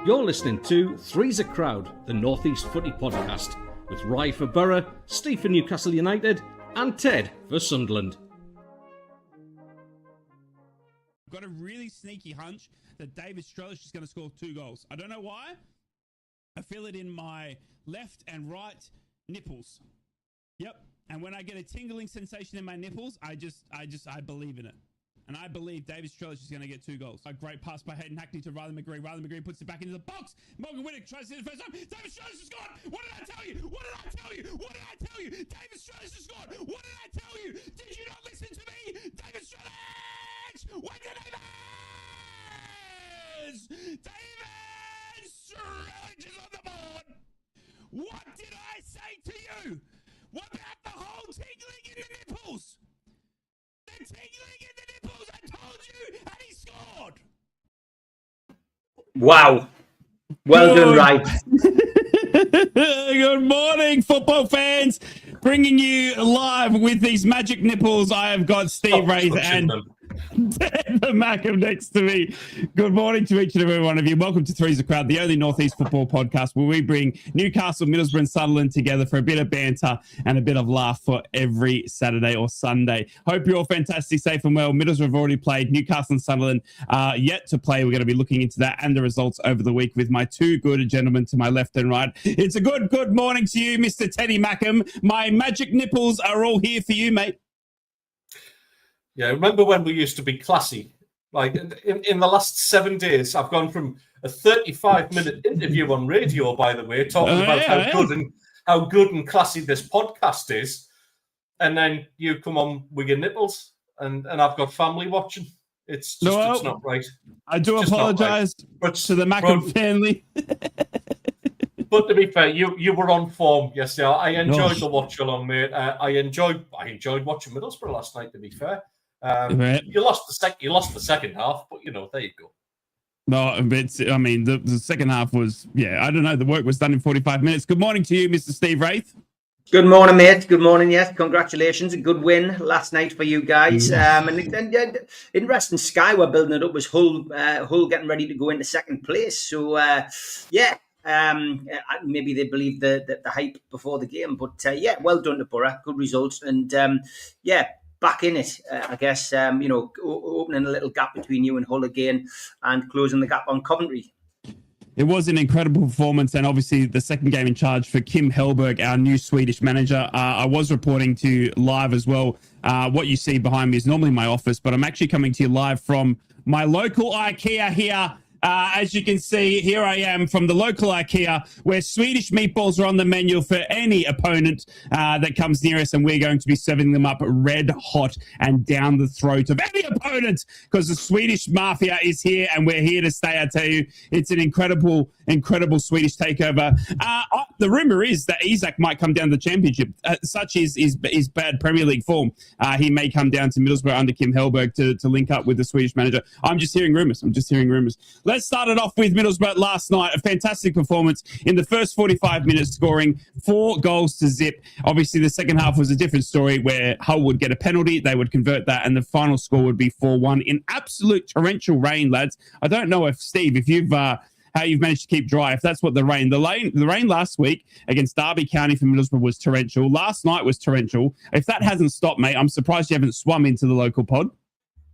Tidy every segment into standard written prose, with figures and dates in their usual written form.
You're listening to Three's A Crowd, the North East Footy Podcast, with Rye for Borough, Steve for Newcastle United, and Ted for Sunderland. I've got a really sneaky hunch that David Strelic is going to score 2 goals. I don't know why. I feel it in my left and right nipples. Yep. And when I get a tingling sensation in my nipples, I believe in it. And I believe David Strelic is going to get 2 goals. A great pass by Hayden Hackney to Riley McGree. Riley McGree puts it back into the box. Morgan Winnick tries to hit it first time. David Strelic has scored. What did I tell you? What did I tell you? What did I tell you? David Strelic has scored. What did I tell you? Did you not listen to me? David Strelic! Win your neighbours! David Strelic is on the board. What did I say to you? What about the whole tingling in the nipples? The tingling in the nipples, I told you, and he scored. Wow. Well done, right. Good morning, football fans. Bringing you live with these magic nipples. I have got Steve Wraith and the Mackham next to me. Good morning to each and every one of you. Welcome to Three's A Crowd, the only North East Football Podcast where we bring Newcastle, Middlesbrough and Sunderland together for a bit of banter and a bit of laugh for every Saturday or Sunday. Hope you're all fantastic, safe and well. Middlesbrough have already played. Newcastle and Sunderland yet to play. We're going to be looking into that and the results over the week with my 2 good gentlemen to my left and right. It's a good morning to you, Mr. Teddy Mackham. My magic nipples are all here for you, mate. Yeah, remember when we used to be classy? Like, in the last 7 days, I've gone from a 35-minute interview on radio, by the way, talking about how good and classy this podcast is, and then you come on with your nipples, and I've got family watching. It's not right. I do apologise to the Mackham family. But to be fair, you were on form yesterday. I enjoyed the watch along, mate. I enjoyed watching Middlesbrough last night, to be fair. You lost the second half, but there you go. No, the second half was, I don't know. The work was done in 45 minutes. Good morning to you, Mr. Steve Wraith. Good morning, mate. Good morning, yes. Congratulations. A good win last night for you guys. And interesting, Sky were building it up was Hull getting ready to go into second place. So, maybe they believed the hype before the game. But, well done to Borough. Good results. And, back in it, I guess, opening a little gap between you and Hull again and closing the gap on Coventry. It was an incredible performance, and obviously the second game in charge for Kim Hellberg, our new Swedish manager. I was reporting to you live as well. What you see behind me is normally my office, but I'm actually coming to you live from my local IKEA here. As you can see, here I am from the local IKEA where Swedish meatballs are on the menu for any opponent that comes near us, and we're going to be serving them up red hot and down the throat of any opponent because the Swedish mafia is here and we're here to stay. I tell you, it's an incredible Swedish takeover. The rumour is that Isak might come down to the championship. Such is bad Premier League form. He may come down to Middlesbrough under Kim Hellberg to link up with the Swedish manager. I'm just hearing rumours. Let's start it off with Middlesbrough last night. A fantastic performance in the first 45 minutes, scoring 4 goals to zip. Obviously, the second half was a different story where Hull would get a penalty. They would convert that, and the final score would be 4-1 in absolute torrential rain, lads. I don't know if, Steve, if you've... how you've managed to keep dry, if that's what the rain last week against Derby County for Middlesbrough was torrential. Last night was torrential. If that hasn't stopped, mate, I'm surprised you haven't swum into the local pod.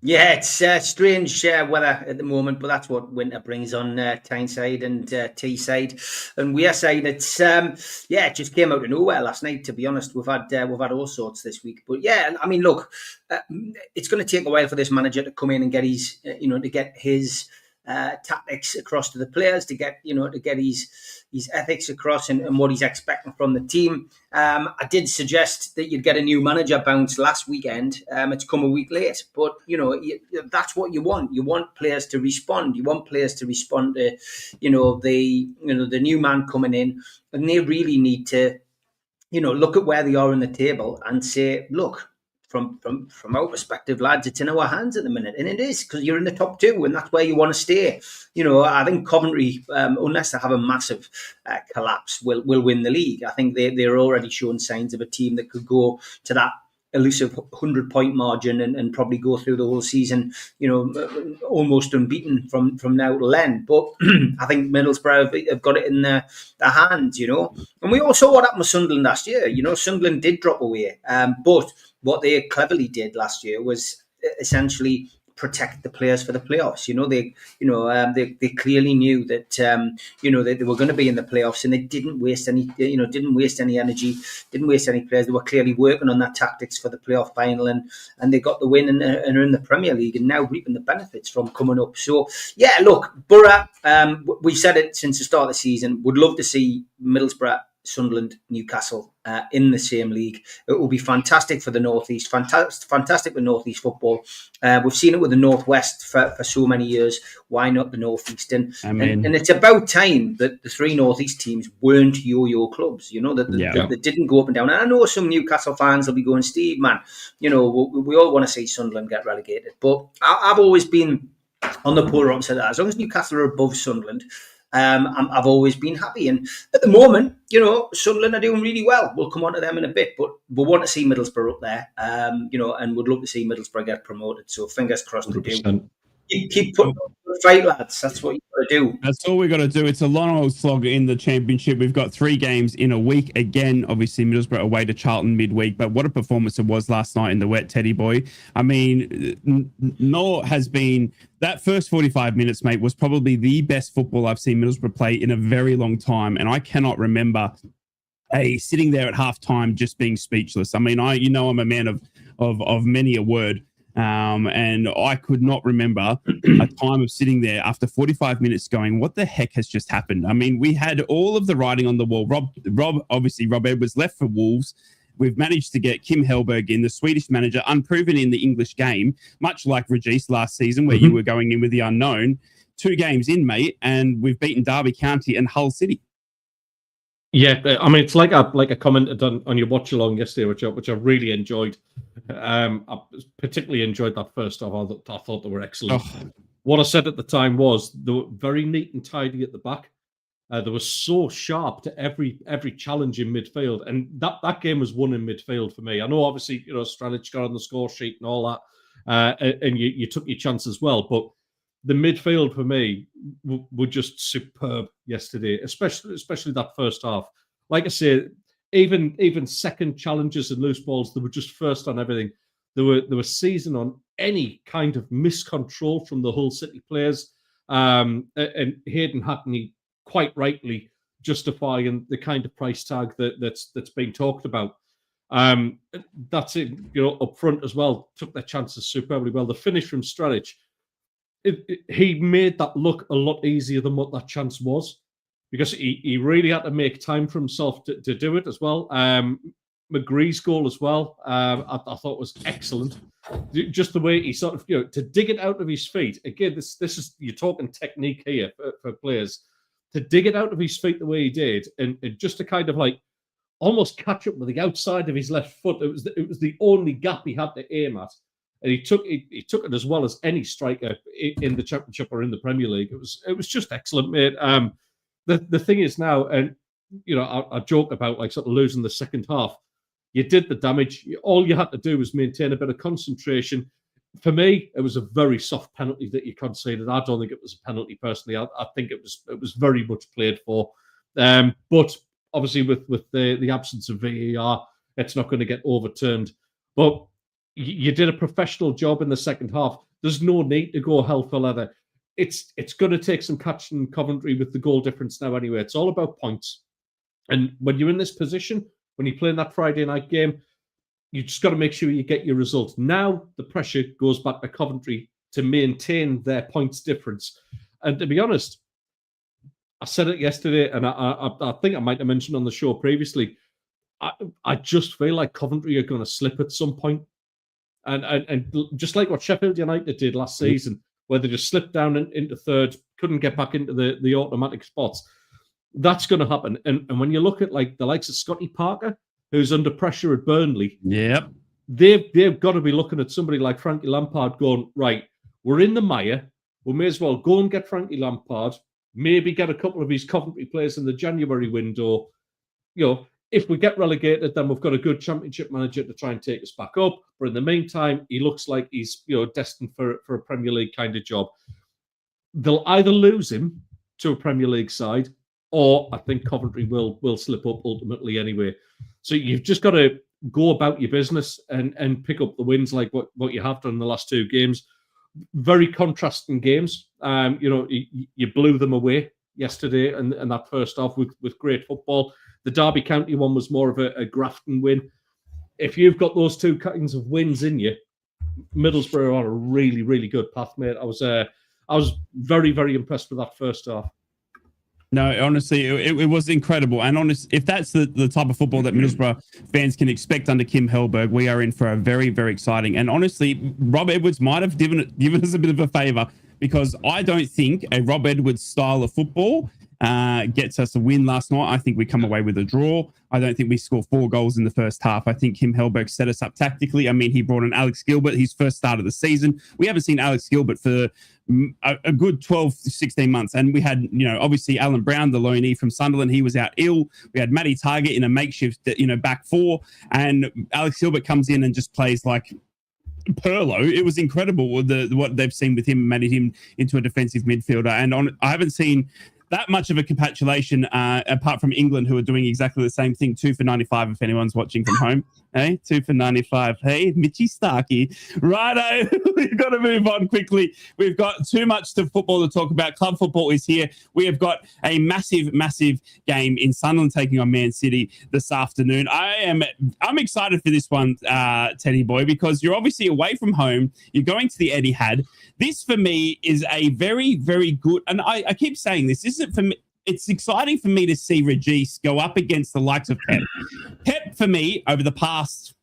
Yeah, it's strange weather at the moment, but that's what winter brings on Tyneside and Teesside and Wearside. It's it just came out of nowhere last night. To be honest, we've had all sorts this week, but look, it's going to take a while for this manager to come in and get his tactics across to the players, to get his ethics across and what he's expecting from the team. I did suggest that you'd get a new manager bounce last weekend. It's come a week late, but that's what you want. You want players to respond. You want players to respond to the new man coming in, and they really need to look at where they are in the table and say, look, from our perspective, lads, it's in our hands at the minute. And it is, because you're in the top 2 and that's where you want to stay. I think Coventry, unless they have a massive collapse, will win the league. I think they're already showing signs of a team that could go to that elusive 100-point margin and probably go through the whole season, almost unbeaten from now till end. But I think Middlesbrough have got it in their hands, And we all saw what happened with Sunderland last year. Sunderland did drop away, but what they cleverly did last year was essentially protect the players for the playoffs. They clearly knew that that they were going to be in the playoffs, and they didn't waste any energy, didn't waste any players. They were clearly working on that tactics for the playoff final, and they got the win and are in the Premier League and now reaping the benefits from coming up. So yeah, look, Borough. We've said it since the start of the season. Would love to see Middlesbrough, Sunderland, Newcastle in the same league. It will be fantastic for the North East, fantastic with North East football. We've seen it with the North West for so many years. Why not the North East? And it's about time that the three North East teams weren't yo-yo clubs, that didn't go up and down. And I know some Newcastle fans will be going, Steve, man, we all want to see Sunderland get relegated. But I've always been on the polar opposite of that. As long as Newcastle are above Sunderland, I've always been happy. And at the moment, Sunderland are doing really well. We'll come on to them in a bit, but we want to see Middlesbrough up there, and would love to see Middlesbrough get promoted. So fingers crossed 100%. They do. Keep putting up the fight, lads. That's what you got to do. That's all we got to do. It's a long old slog in the championship. We've got 3 games in a week. Again, obviously, Middlesbrough away to Charlton midweek. But what a performance it was last night in the wet, Teddy boy. I mean, Noah has been... That first 45 minutes, mate, was probably the best football I've seen Middlesbrough play in a very long time. And I cannot remember sitting there at halftime just being speechless. I mean, I'm a man of many a word. And I could not remember a time of sitting there after 45 minutes going, what the heck has just happened? I mean, we had all of the writing on the wall. Rob Edwards left for Wolves. We've managed to get Kim Hellberg in, the Swedish manager, unproven in the English game, much like Regis last season, where you were going in with the unknown. 2 games in, mate, and we've beaten Derby County and Hull City. Yeah, I mean, it's like I commented on your watch along yesterday, which I really enjoyed. I particularly enjoyed that first half. I thought they were excellent. Oh. What I said at the time was they were very neat and tidy at the back. They were so sharp to every challenge in midfield, and that game was won in midfield for me. I know, obviously, Stranic got on the score sheet and all that, and you took your chance as well, but the midfield for me were just superb yesterday, especially that first half. Like I say, even second challenges and loose balls, they were just first on everything. They were seizing on any kind of miscontrol from the Hull City players, and Hayden Hackney quite rightly justifying the kind of price tag that's being talked about. That's it, up front as well. Took their chances superbly well. The finish from Stranic, he made that look a lot easier than what that chance was, because he really had to make time for himself to do it as well. McGree's goal as well, I thought was excellent. Just the way he sort of, to dig it out of his feet. Again, this is, you're talking technique here for players. To dig it out of his feet the way he did, and just to kind of like almost catch up with the outside of his left foot. It was the only gap he had to aim at. And he took it as well as any striker in the Championship or in the Premier League. It was just excellent, mate. The thing is now, and I joke about like sort of losing the second half. You did the damage. All you had to do was maintain a bit of concentration. For me, it was a very soft penalty that you conceded. I don't think it was a penalty personally. I think it was very much played for. But obviously, with the absence of VAR, it's not going to get overturned. But you did a professional job in the second half. There's no need to go hell for leather. It's going to take some catching Coventry with the goal difference now anyway. It's all about points. And when you're in this position, when you're playing that Friday night game, you just got to make sure you get your result. Now the pressure goes back to Coventry to maintain their points difference. And to be honest, I said it yesterday, and I think I might have mentioned on the show previously, I just feel like Coventry are going to slip at some point. And just like what Sheffield United did last season, where they just slipped down into third, couldn't get back into the automatic spots. That's going to happen. And when you look at like the likes of Scotty Parker, who's under pressure at Burnley, yep, they've got to be looking at somebody like Frankie Lampard going, right, we're in the mire. We may as well go and get Frankie Lampard, maybe get a couple of his Coventry players in the January window. if we get relegated, then we've got a good championship manager to try and take us back up. But in the meantime, he looks like he's destined for a Premier League kind of job. They'll either lose him to a Premier League side, or I think Coventry will slip up ultimately anyway. So you've just got to go about your business and pick up the wins like what you have done in the last 2 games. Very contrasting games. You blew them away yesterday and that first half with great football. The Derby County one was more of a Grafton win. If you've got those 2 kinds of wins in you, Middlesbrough are on a really, really good path, mate. I was very, very impressed with that first half. No, honestly, it was incredible. And if that's the type of football that Middlesbrough fans can expect under Kim Hellberg, we are in for a very, very exciting. And honestly, Rob Edwards might have given us a bit of a favour, because I don't think a Rob Edwards style of football gets us a win last night. I think we come away with a draw. I don't think we score 4 goals in the first half. I think Kim Hellberg set us up tactically. I mean, he brought in Alex Gilbert, his first start of the season. We haven't seen Alex Gilbert for a good 12 to 16 months. And we had, obviously Alan Brown, the loanee from Sunderland, he was out ill. We had Matty Target in a makeshift, back 4. And Alex Gilbert comes in and just plays like Perlo. It was incredible what they've seen with him and made him into a defensive midfielder. And I haven't seen that much of a capitulation, apart from England, who are doing exactly the same thing. 2 for 95, if anyone's watching from home. Hey, 2 for 95. Hey, Mitchy Starkey. Righto, we've got to move on quickly. We've got too much football to talk about. Club football is here. We have got a massive, massive game in Sunderland taking on Man City this afternoon. I'm excited for this one, Teddy boy, because you're obviously away from home. You're going to the Etihad. This, for me, is a very, very good, and I keep saying this isn't for me. It's exciting for me to see Regis go up against the likes of Pep. Pep, for me, over the past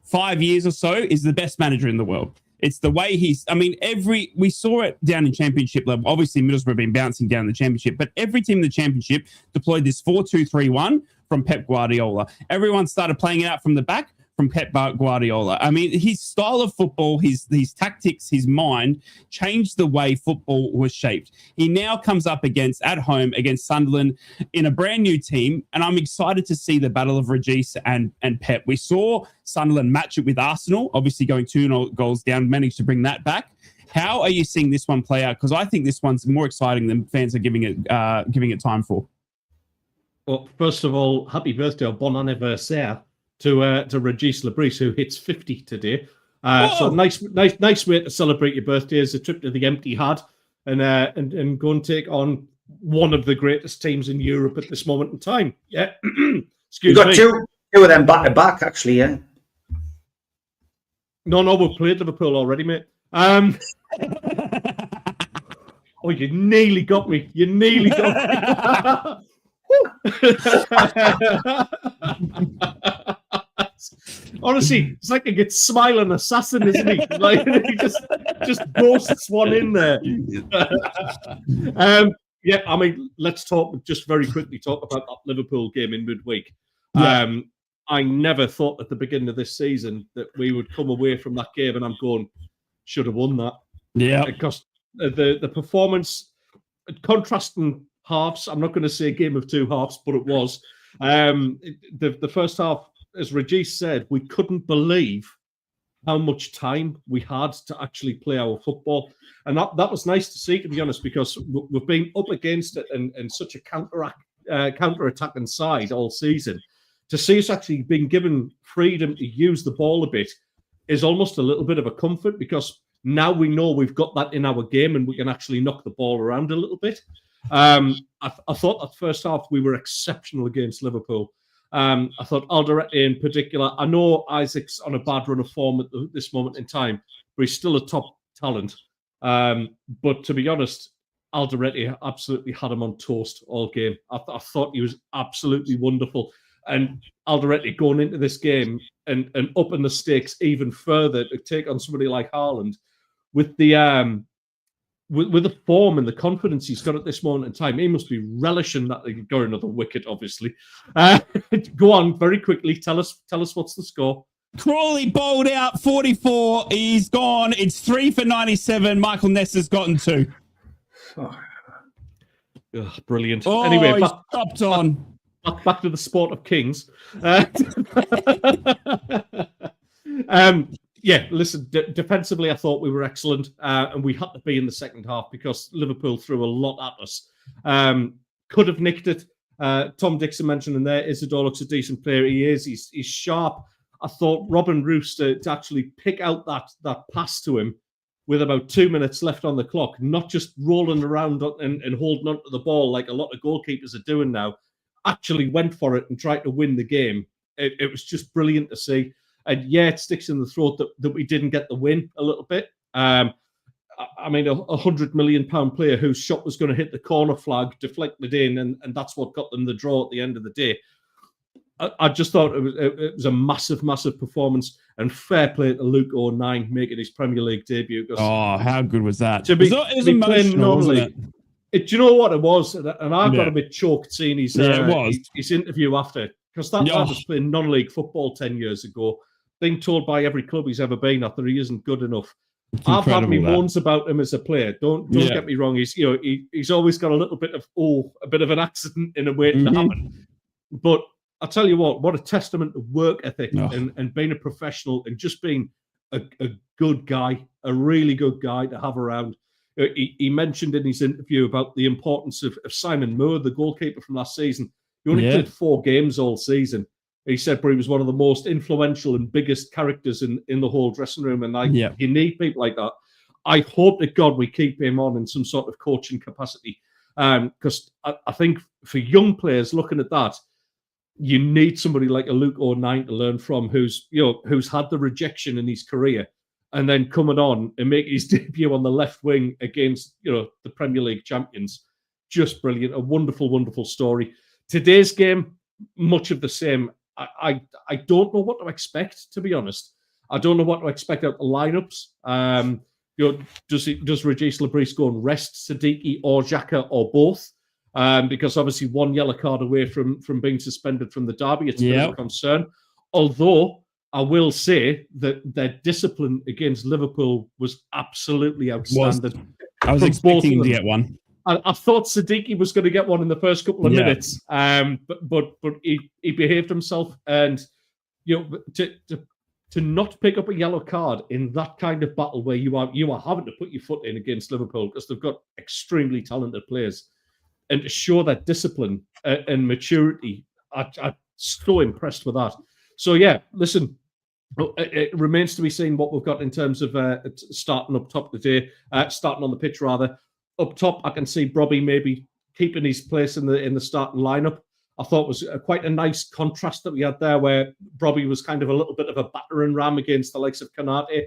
5 years or so, is the best manager in the world. It's the way we saw it down in championship level. Obviously, Middlesbrough have been bouncing down the championship, but every team in the championship deployed this 4-2-3-1 from Pep Guardiola. Everyone started playing it out from the back from Pep Guardiola. I mean, his style of football, his tactics, his mind changed the way football was shaped. He now comes up at home against Sunderland in a brand new team, and I'm excited to see the battle of Regis and Pep. We saw Sunderland match it with Arsenal, obviously going 2 goals down, managed to bring that back. How are you seeing this one play out? Because I think this one's more exciting than fans are giving it time for. Well, first of all, happy birthday or bon anniversaire to Regis Lebris, who hits 50 today. So nice way to celebrate your birthday is a trip to the Empty Had and go and take on one of the greatest teams in Europe at this moment in time. Yeah. Excuse me. You got two of them back to back, actually, yeah. No, we've played Liverpool already, mate. Oh, you nearly got me. You nearly got me. Honestly, it's like a good smiling assassin, isn't he? Like he just ghosts one in there. Yeah, I mean, let's talk very quickly about that Liverpool game in midweek. Yeah. I never thought at the beginning of this season that we would come away from that game and I'm going, should have won that. Yeah, because the performance, contrasting halves. I'm not going to say a game of 2 halves, but it was. The first half, as Regis said, we couldn't believe how much time we had to actually play our football. And that was nice to see, to be honest, because we've been up against it in such a counter-attacking side all season. To see us actually being given freedom to use the ball a bit is almost a little bit of a comfort, because now we know we've got that in our game and we can actually knock the ball around a little bit. I thought that first half we were exceptional against Liverpool. I thought Alderete in particular, I know Isaac's on a bad run of form at this moment in time, but he's still a top talent. But to be honest, Alderete absolutely had him on toast all game. I thought he was absolutely wonderful. And Alderete going into this game and upping the stakes even further to take on somebody like Haaland with the form and the confidence he's got at this moment in time, he must be relishing that he got another wicket, obviously. Go on, very quickly. Tell us what's the score. Crawley bowled out 44. He's gone. It's 3 for 97. Michael Nessa's gotten 2. Brilliant. Oh, anyway, he's stopped on. back to the sport of kings. Yeah, listen, defensively, I thought we were excellent, and we had to be in the second half because Liverpool threw a lot at us. Could have nicked it. Tom Dixon mentioned in there, Isidore looks a decent player. He is. He's sharp. I thought Robin Rooster to actually pick out that pass to him with about 2 minutes left on the clock, not just rolling around and holding onto the ball like a lot of goalkeepers are doing now, actually went for it and tried to win the game. It was just brilliant to see. And yeah, it sticks in the throat that we didn't get the win a little bit. I mean, a £100 million player whose shot was going to hit the corner flag, deflected in, and that's what got them the draw at the end of the day. I just thought it was a massive, massive performance, and fair play to Luke O'Nien making his Premier League debut. Oh, how good was that? It was emotional, wasn't it? Do you know what it was? And I got a bit choked seeing his interview after, because that lad was playing non-league football 10 years ago, being told by every club he's ever been at that he isn't good enough. I've had my moans about him as a player. Don't get me wrong. He's always got a little bit of an accident in a way to happen. But I'll tell you what a testament to work ethic and being a professional and just being a good guy, a really good guy to have around. He mentioned in his interview about the importance of Simon Moore, the goalkeeper from last season. He only played 4 games all season. He said, but he was one of the most influential and biggest characters in the whole dressing room. And you need people like that. I hope to God we keep him on in some sort of coaching capacity. Because I think for young players looking at that, you need somebody like a Luke O'Nien to learn from, who's had the rejection in his career, and then coming on and making his debut on the left wing against the Premier League champions. Just brilliant. A wonderful, wonderful story. Today's game, much of the same. I don't know what to expect, to be honest. I don't know what to expect out of the lineups. Does Regis Labrise go and rest Siddiqui or Xhaka or both? Because obviously one yellow card away from being suspended from the derby, it's a bit of a concern. Although I will say that their discipline against Liverpool was absolutely outstanding. I was expecting him to get one. I thought Siddiqui was going to get one in the first couple of minutes, but he behaved himself, and to not pick up a yellow card in that kind of battle where you are having to put your foot in against Liverpool because they've got extremely talented players, and to show that discipline and maturity, I'm so impressed with that. So yeah, listen, it remains to be seen what we've got in terms of starting up top today, starting on the pitch rather. Up top, I can see Brobby maybe keeping his place in the starting lineup. I thought it was quite a nice contrast that we had there, where Brobby was kind of a little bit of a battering ram against the likes of Konate,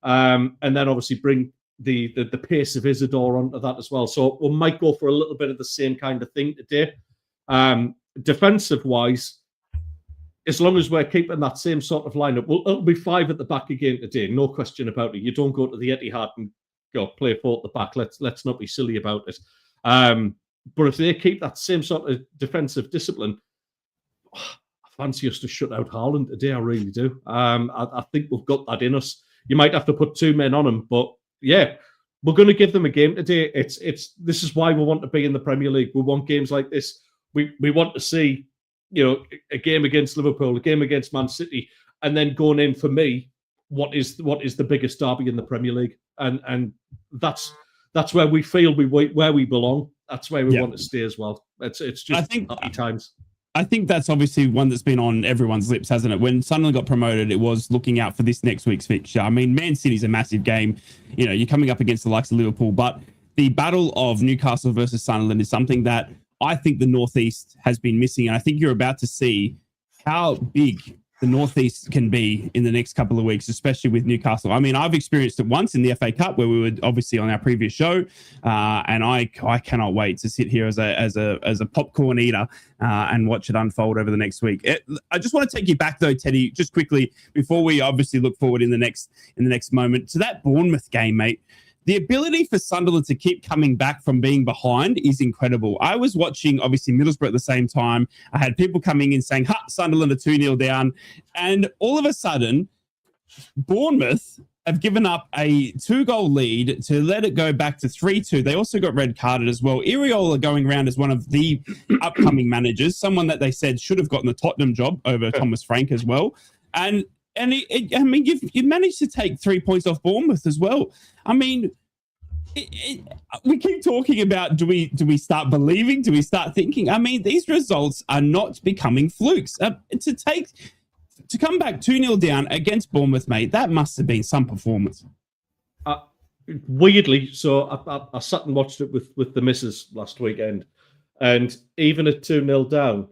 and then obviously bring the pace of Isidore onto that as well. So we might go for a little bit of the same kind of thing today. Defensive-wise, as long as we're keeping that same sort of lineup, it'll be 5 at the back again today, no question about it. You don't go to the Etihad and play 4 at the back. Let's not be silly about it. But if they keep that same sort of defensive discipline, I fancy us to shut out Haaland today. I really do. I think we've got that in us. You might have to put 2 men on him, but yeah, we're going to give them a game today. This is why we want to be in the Premier League. We want games like this. We want to see a game against Liverpool, a game against Man City, and then going in for me, what is the biggest derby in the Premier League, and that's where we feel where we belong. That's where we want to stay as well. It's just happy times. I think that's obviously one that's been on everyone's lips, hasn't it? When Sunderland got promoted, it was looking out for this next week's fixture. I mean, Man City's a massive game. You're coming up against the likes of Liverpool, but the battle of Newcastle versus Sunderland is something that I think the North East has been missing. And I think you're about to see how big the North East can be in the next couple of weeks, especially with Newcastle. I mean, I've experienced it once in the FA Cup where we were obviously on our previous show, and I cannot wait to sit here as a popcorn eater and watch it unfold over the next week. I just want to take you back though, Teddy, just quickly before we obviously look forward in the next moment to that Bournemouth game, mate. The ability for Sunderland to keep coming back from being behind is incredible. I was watching, obviously, Middlesbrough at the same time. I had people coming in saying, Sunderland are 2-0 down. And all of a sudden, Bournemouth have given up a 2-goal lead to let it go back to 3-2. They also got red carded as well. Iraola going around as one of the upcoming managers, someone that they said should have gotten the Tottenham job over Thomas Frank as well. And you've managed to take 3 points off Bournemouth as well. I mean, we keep talking about do we start believing? Do we start thinking? I mean, these results are not becoming flukes. To come back 2-0 down against Bournemouth, mate, that must have been some performance. Weirdly, so I sat and watched it with the missus last weekend, and even at 2-0 down,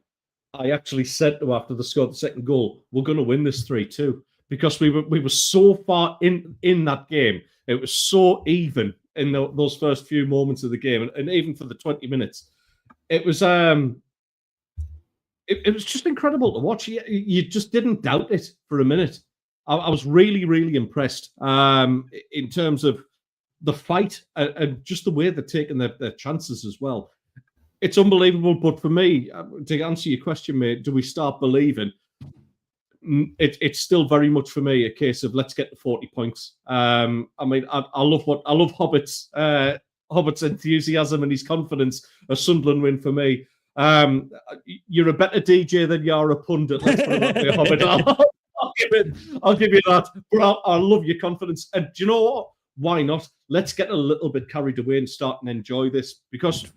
I actually said to her after they scored the second goal, we're going to win this 3-2, because we were so far in that game. It was so even in those first few moments of the game, and even for the 20 minutes. It was it was just incredible to watch. You just didn't doubt it for a minute. I was really, really impressed in terms of the fight and just the way they're taking their chances as well. It's unbelievable. But for me, to answer your question, mate, do we start believing? It's still very much for me a case of let's get to 40 points. I mean, I love Hobbitt's enthusiasm and his confidence. A Sunderland win for me. You're a better DJ than you are a pundit. Let's put it that way, Hobbit. I'll give you that. But I love your confidence. And do you know what? Why not? Let's get a little bit carried away and start and enjoy this. Because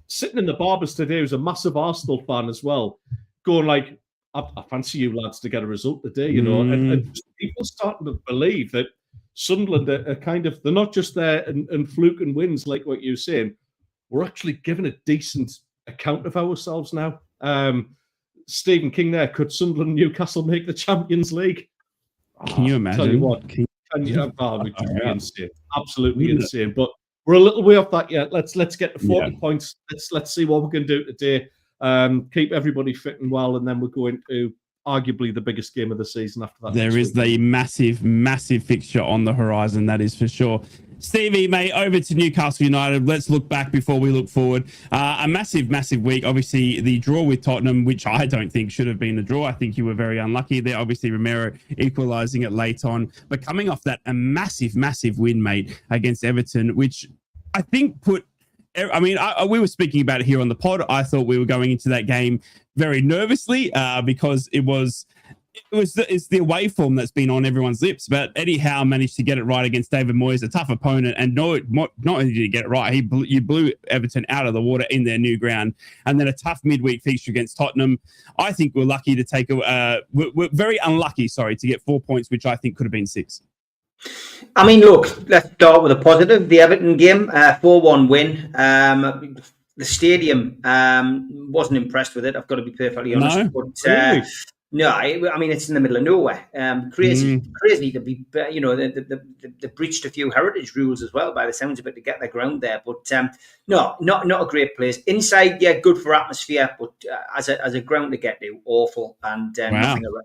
sitting in the barbers today was a massive Arsenal fan as well, going like, I fancy you lads to get a result today, you know. And people starting to believe that Sunderland are kind of, they're not just there and fluking wins like what you're saying. We're actually giving a decent account of ourselves now. Stephen King there, could Sunderland and Newcastle make the Champions League? Can you imagine? Tell you what, it'd be insane. Absolutely insane. But we're a little way off that yet. Let's get to 40 points. Let's see what we can do today. Keep everybody fit and well, and then we'll go into arguably the biggest game of the season after that. There is the massive fixture on the horizon, that is for sure. Stevie, mate, over to Newcastle United. Let's look back before we look forward. A massive week. Obviously, the draw with Tottenham, which I don't think should have been a draw. I think you were very unlucky there. Obviously, Romero equalising it late on. But coming off that, a massive win, mate, against Everton, which I think put... I mean, we were speaking about it here on the pod. I thought we were going into that game very nervously because it's the away form that's been on everyone's lips. But Eddie Howe managed to get it right against David Moyes, a tough opponent, and not only did he get it right, you blew Everton out of the water in their new ground. And then a tough midweek fixture against Tottenham. I think we're lucky to take we're very unlucky, to get 4 points, which I think could have been 6. I mean, look, let's start with a positive. The Everton game, 4-1 win. The stadium, wasn't impressed with it. I've got to be perfectly honest. No, but, really? No, I mean, it's in the middle of nowhere. Crazy to be, they breached a few heritage rules as well, by the sounds of it, to get their ground there. But no, not a great place. Inside, yeah, good for atmosphere, but as a ground to get to, awful, and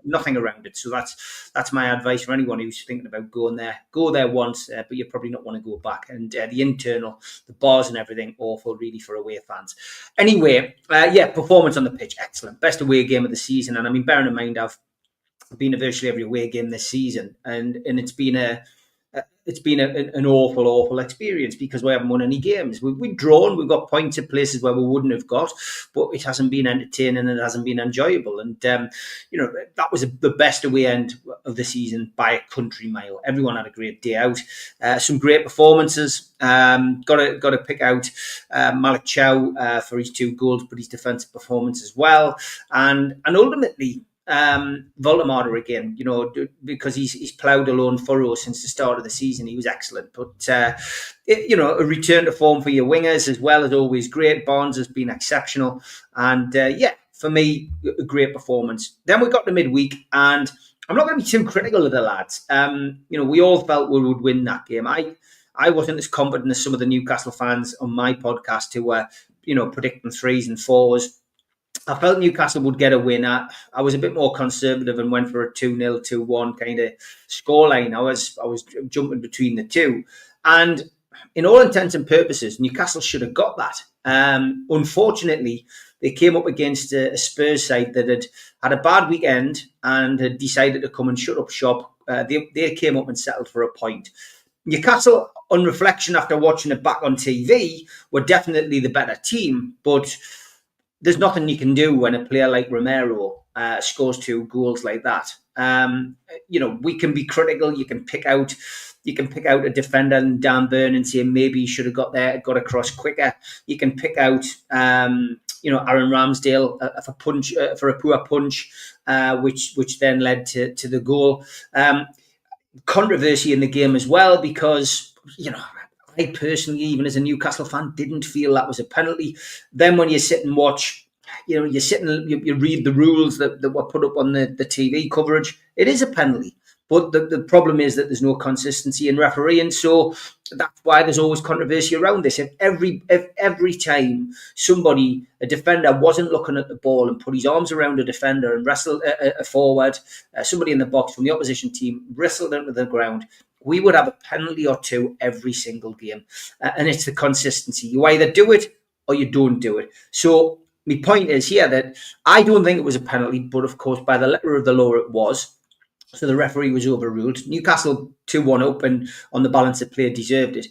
nothing around it. So that's my advice for anyone who's thinking about going there. Go there once, but you probably not want to go back. And the bars and everything, awful, really, for away fans. Anyway, performance on the pitch, excellent. Best away game of the season. And I mean, bearing in mind, I've been to virtually every away game this season, and it's been an awful experience because we haven't won any games. We've drawn, we've got points at places where we wouldn't have got, but it hasn't been entertaining and it hasn't been enjoyable. And that was the best away end of the season by a country mile. Everyone had a great day out. Some great performances. Got to pick out Malik Chow for his 2 goals, but his defensive performance as well, and ultimately. Voldemort again, because he's ploughed a lone furrow since the start of the season. He was excellent, but a return to form for your wingers as well as always great. Barnes has been exceptional, and for me, a great performance. Then we got to midweek, and I'm not going to be too critical of the lads. We all felt we would win that game. I wasn't as confident as some of the Newcastle fans on my podcast who were, predicting 3s and 4s. I felt Newcastle would get a win. I was a bit more conservative and went for a 2-0, 2-1 kind of scoreline. I was jumping between the two. And in all intents and purposes, Newcastle should have got that. Unfortunately, they came up against a Spurs side that had a bad weekend and had decided to come and shut up shop They came up and settled for a point. Newcastle, on reflection after watching it back on TV, were definitely the better team, but there's nothing you can do when a player like Romero scores 2 goals like that. We can be critical. You can pick out a defender and Dan Burn and say maybe he should have got across quicker. You can pick out Aaron Ramsdale for a poor punch, which then led to the goal. Controversy in the game as well, because I personally, even as a Newcastle fan, didn't feel that was a penalty. Then when you sit and watch, you read the rules that were put up on the TV coverage, it is a penalty. But the problem is that there's no consistency in refereeing, so that's why there's always controversy around this. If every time a defender wasn't looking at the ball and put his arms around a defender and wrestled a forward, somebody in the box from the opposition team wrestled into the ground, we would have a penalty or 2 every single game. And it's the consistency. You either do it or you don't do it. So my point is here that I don't think it was a penalty, but of course by the letter of the law it was. So the referee was overruled. Newcastle 2-1 up and on the balance of play deserved it.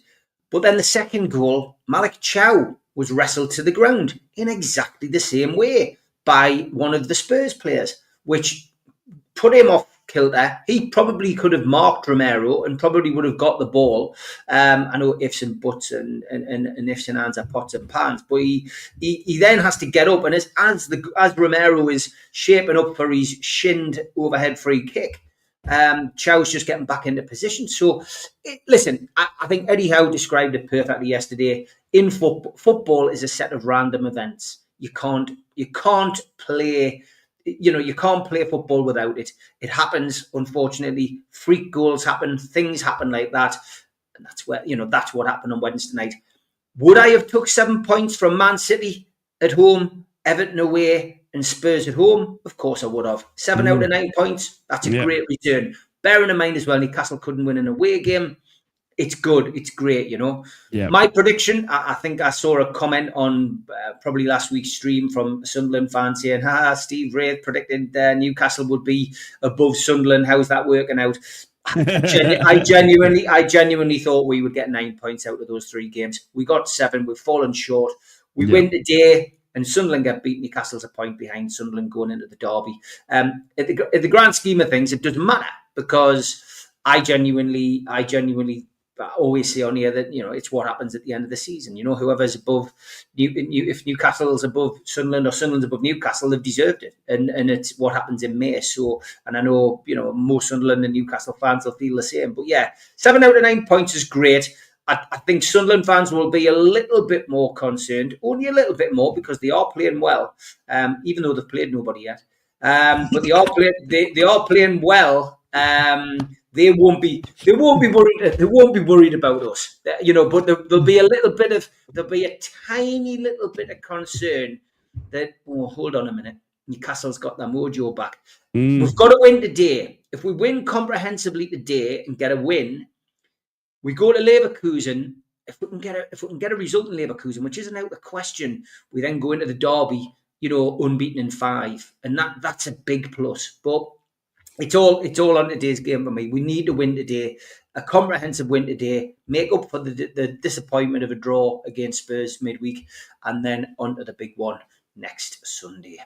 But then the second goal, Malik Chow was wrestled to the ground in exactly the same way by one of the Spurs players, which put him off kilter. He probably could have marked Romero and probably would have got the ball. I know ifs and buts and ifs and ands are pots and pans, but he then has to get up, and as Romero is shaping up for his shinned overhead free kick, Chow's just getting back into position. So, listen, I think Eddie Howe described it perfectly yesterday. In football is a set of random events. You can't play. You can't play football without it. It happens, unfortunately. Freak goals happen. Things happen like that, and that's what happened on Wednesday night. Would I have took 7 points from Man City at home, Everton away, and Spurs at home? Of course I would have. 7 out of 9 points. That's a great return. Bearing in mind as well, Newcastle couldn't win an away game. It's good. It's great, Yeah. My prediction, I think I saw a comment on probably last week's stream from a Sunderland fan saying, Steve Wraith predicted Newcastle would be above Sunderland. How's that working out? I genuinely thought we would get 9 points out of those 3 games. We got 7. We've fallen short. We win today, and Sunderland get beat. Newcastle's a point behind Sunderland going into the derby. At the grand scheme of things, it doesn't matter, because I genuinely always say on here that it's what happens at the end of the season. Whoever's above, if Newcastle's above Sunderland or Sunderland's above Newcastle, they've deserved it, and it's what happens in May. So, and I know most Sunderland and Newcastle fans will feel the same. But yeah, 7 out of 9 points is great. I think Sunderland fans will be a little bit more concerned, only a little bit more, because they are playing well, even though they've played nobody yet. But they are playing well. They won't be worried. They won't be worried about us, but there'll be a tiny little bit of concern that, hold on a minute, Newcastle's got their mojo back. We've got to win today. If we win comprehensively today and get a win, we go to Leverkusen. If we can get a result in Leverkusen, which isn't out of the question, we then go into the derby, unbeaten in 5, and that's a big plus. But it's all on today's game for me. We need to win today, a comprehensive win today, make up for the disappointment of a draw against Spurs midweek, and then on to the big one next Sunday.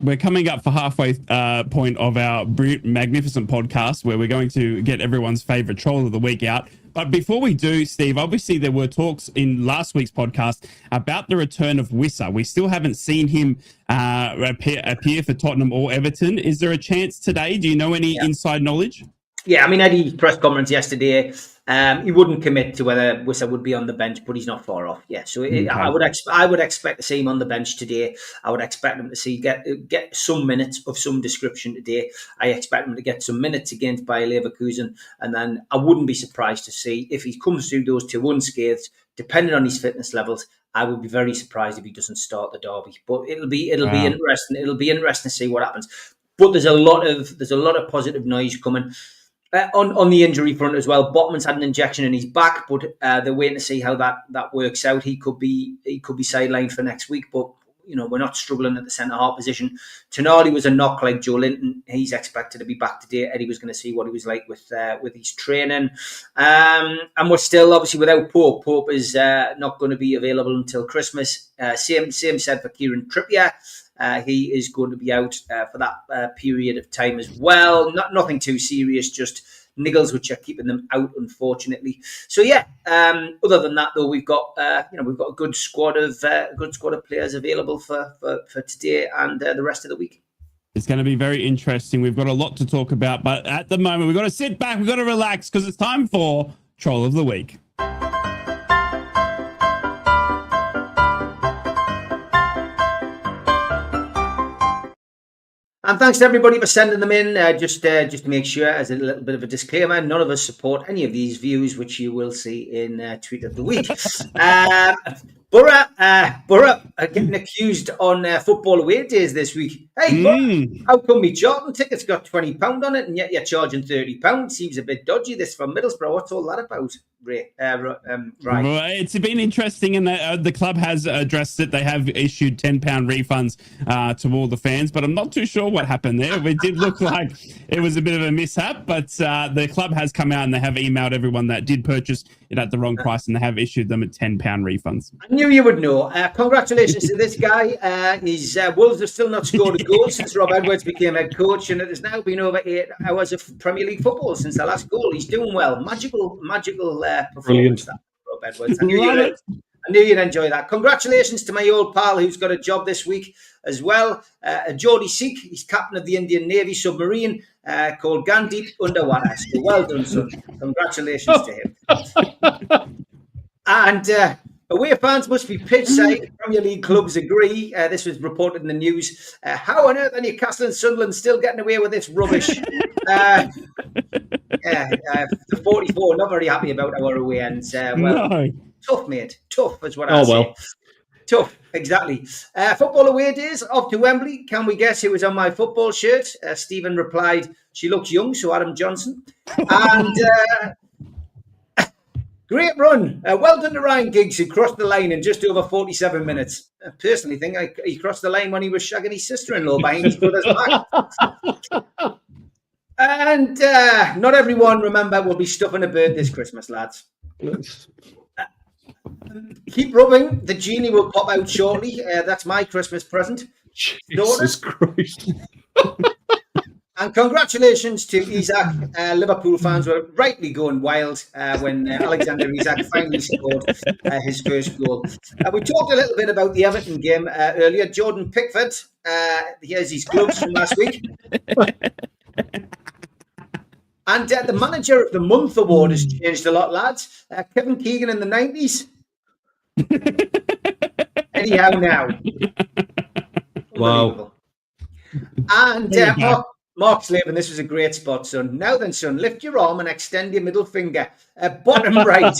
We're coming up for halfway point of our magnificent podcast, where we're going to get everyone's favourite troll of the week out. But before we do, Steve, obviously there were talks in last week's podcast about the return of Wissa. We still haven't seen him appear for Tottenham or Everton. Is there a chance today? Do you know any inside knowledge? Yeah, I mean, Eddie's press conference yesterday, he wouldn't commit to whether Wissa would be on the bench, but he's not far off. Yeah, so okay. I would expect to see him on the bench today. I would expect him to get some minutes of some description today. I expect him to get some minutes against Bayer Leverkusen, and then I wouldn't be surprised to see if he comes through those 2 unscathed, depending on his fitness levels. I would be very surprised if he doesn't start the derby. But it'll be interesting. It'll be interesting to see what happens. But there's a lot of positive noise coming. On the injury front as well, Botman's had an injection in his back, but they're waiting to see how that works out. He could be sidelined for next week, but we're not struggling at the centre half position. Tonali was a knock like Joe Linton. He's expected to be back today. Eddie was going to see what he was like with his training. And we're still obviously without Pope. Pope is not going to be available until Christmas. Same said for Kieran Trippier. He is going to be out for that period of time as well. Nothing too serious, just niggles which are keeping them out, unfortunately. So yeah. Other than that, though, we've got a good squad of players available for today and the rest of the week. It's going to be very interesting. We've got a lot to talk about, but at the moment, we've got to sit back, we've got to relax because it's time for Troll of the Week. And thanks to everybody for sending them in. Just to make sure, as a little bit of a disclaimer, none of us support any of these views, which you will see in Tweet of the Week. Borough are getting accused on football away days this week. Hey, Borough, how come me Charlton tickets got £20 on it and yet you're charging £30? Seems a bit dodgy, this from Middlesbrough. What's all that about, Ray? Right. Well, it's been interesting, and the club has addressed it. They have issued £10 refunds to all the fans, but I'm not too sure what happened there. It did look like it was a bit of a mishap, but the club has come out and they have emailed everyone that did purchase it at the wrong price, and they have issued them a £10 refunds. I knew you would know. Congratulations to this guy. His Wolves have still not scored a goal since Rob Edwards became head coach, and it has now been over 8 hours of Premier League football since the last goal. He's doing well. Magical performance, that Rob Edwards. I knew you'd enjoy that. Congratulations to my old pal who's got a job this week as well. Geordie Sikh, he's captain of the Indian Navy submarine called Gandhi Underwater. So well done, son. Congratulations to him. And away fans must be pitch side. Premier League clubs agree. This was reported in the news. How on earth are Newcastle and Sunderland still getting away with this rubbish? The 44 not very happy about our away ends. Tough, mate. Tough is what I say. Tough, exactly. Football away days off to Wembley. Can we guess who was on my football shirt? Stephen replied, "She looks young," so Adam Johnson. And great run. Well done to Ryan Giggs, who crossed the line in just over 47 minutes. I personally think he crossed the line when he was shagging his sister-in-law behind his brother's back. And not everyone, remember, will be stuffing a bird this Christmas, lads. Keep rubbing. The genie will pop out shortly. That's my Christmas present. Jesus Christ. And congratulations to Isak. Liverpool fans were rightly going wild when Alexander Isak finally scored his first goal. We talked a little bit about the Everton game earlier. Jordan Pickford, here's his gloves from last week. And the Manager of the Month award has changed a lot, lads. Kevin Keegan in the 90s. Anyhow now. Wow. And Mark Slavin, this was a great spot, son. Now then, son, lift your arm and extend your middle finger. Bottom right.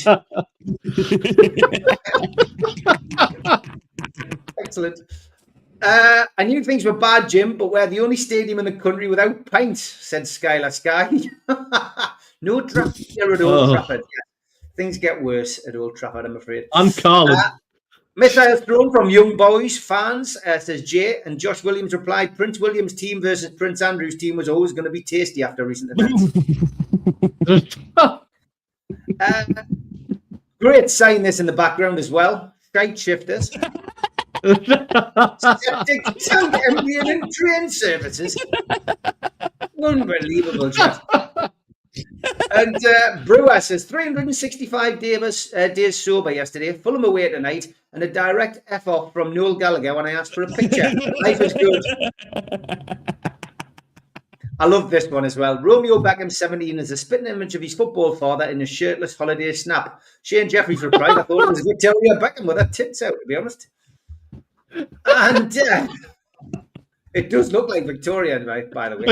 Excellent. I knew things were bad, Jim, but we're the only stadium in the country without pints, said Skylar Sky. No draft here at Old Trafford. Yeah. Things get worse at Old Trafford, I'm afraid. And Carlin. Missiles thrown from young boys, fans, says Jay. And Josh Williams replied, Prince William's team versus Prince Andrew's team was always going to be tasty after recent events. Great sign this in the background as well. Shite shifters. Septic tank emptying and train services. Unbelievable, Jeff. And Brewer says 365 days sober yesterday, Fulham away tonight, and a direct F-off from Noel Gallagher when I asked for a picture. Life is good. I love this one as well. Romeo Beckham 17 is a spitting image of his football father in a shirtless holiday snap. Shane Jeffries replied, I thought it was Victoria Beckham with her tits out, to be honest. And it does look like Victoria, by the way.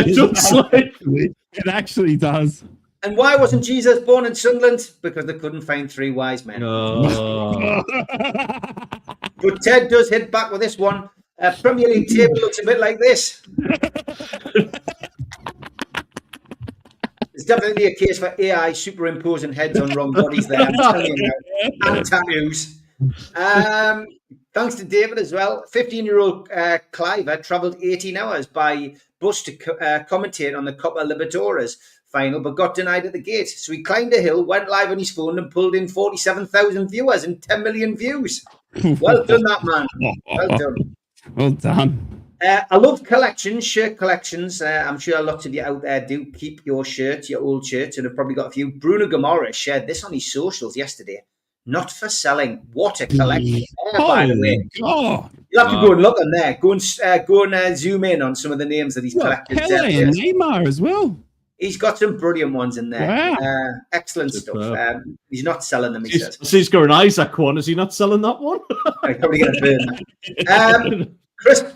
It actually does. And why wasn't Jesus born in Sunderland? Because they couldn't find 3 wise men. Oh. But Ted does hit back with this one. Premier League table looks a bit like this. It's definitely a case for AI superimposing heads on wrong bodies there. I'm telling you now. And tattoos. Thanks to David as well. 15-year-old Cliver travelled 18 hours by bus to commentate on the Copa Libertadores final, but got denied at the gate. So he climbed a hill, went live on his phone, and pulled in 47,000 viewers and 10 million views. Well done, that man. Well done. Well done. I love collections, shirt collections. I'm sure lots of you out there do keep your shirts, your old shirts, and have probably got a few. Bruno Gamora shared this on his socials yesterday. Not for selling. What a collection there, by the way. God. You'll have to go and look on there. Go and zoom in on some of the names that he's collected. Pele and Neymar as well. He's got some brilliant ones in there. Wow. Excellent stuff. He's not selling them, he says. He's got an Isaac one. Is he not selling that one? I'm probably going to burn that.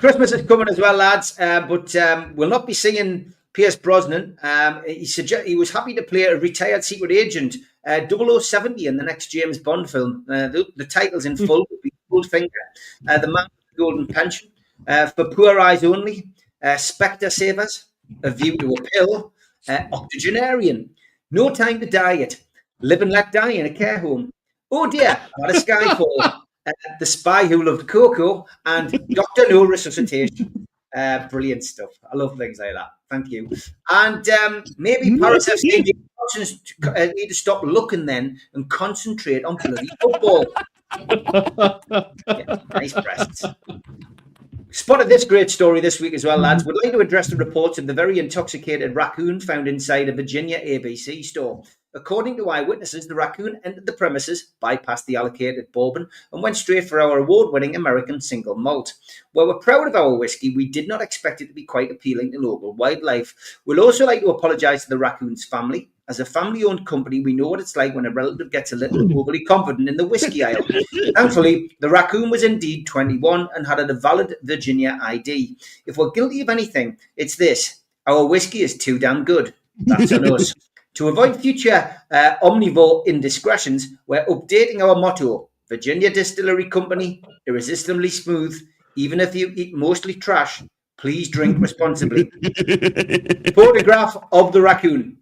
Christmas is coming as well, lads, but we'll not be seeing Pierce Brosnan. He was happy to play a retired secret agent, 0070 in the next James Bond film. The title's in full, Goldfinger, The Man with the Golden Pension, For Poor Eyes Only, Spectre Savers, A View to a Pill, Octogenarian, No Time to Diet, Live and Let Die in a Care Home, Oh Dear, What a Skyfall, The Spy Who Loved Coco, and Dr. No Resuscitation. Brilliant stuff. I love things like that. Thank you. And maybe Paris FC need to stop looking then and concentrate on bloody football. Yeah, nice breasts. Spotted this great story this week as well, lads. We'd like to address the reports of the very intoxicated raccoon found inside a Virginia ABC store. According to eyewitnesses, the raccoon entered the premises, bypassed the allocated bourbon, and went straight for our award-winning American single malt. While we're proud of our whiskey, we did not expect it to be quite appealing to local wildlife. We'd also like to apologise to the raccoon's family. As a family-owned company, we know what it's like when a relative gets a little overly confident in the whiskey aisle. Thankfully, the raccoon was indeed 21 and had a valid Virginia ID. If we're guilty of anything, it's this. Our whiskey is too damn good. That's on us. To avoid future omnivore indiscretions, we're updating our motto. Virginia Distillery Company, irresistibly smooth. Even if you eat mostly trash, please drink responsibly. Photograph of the raccoon.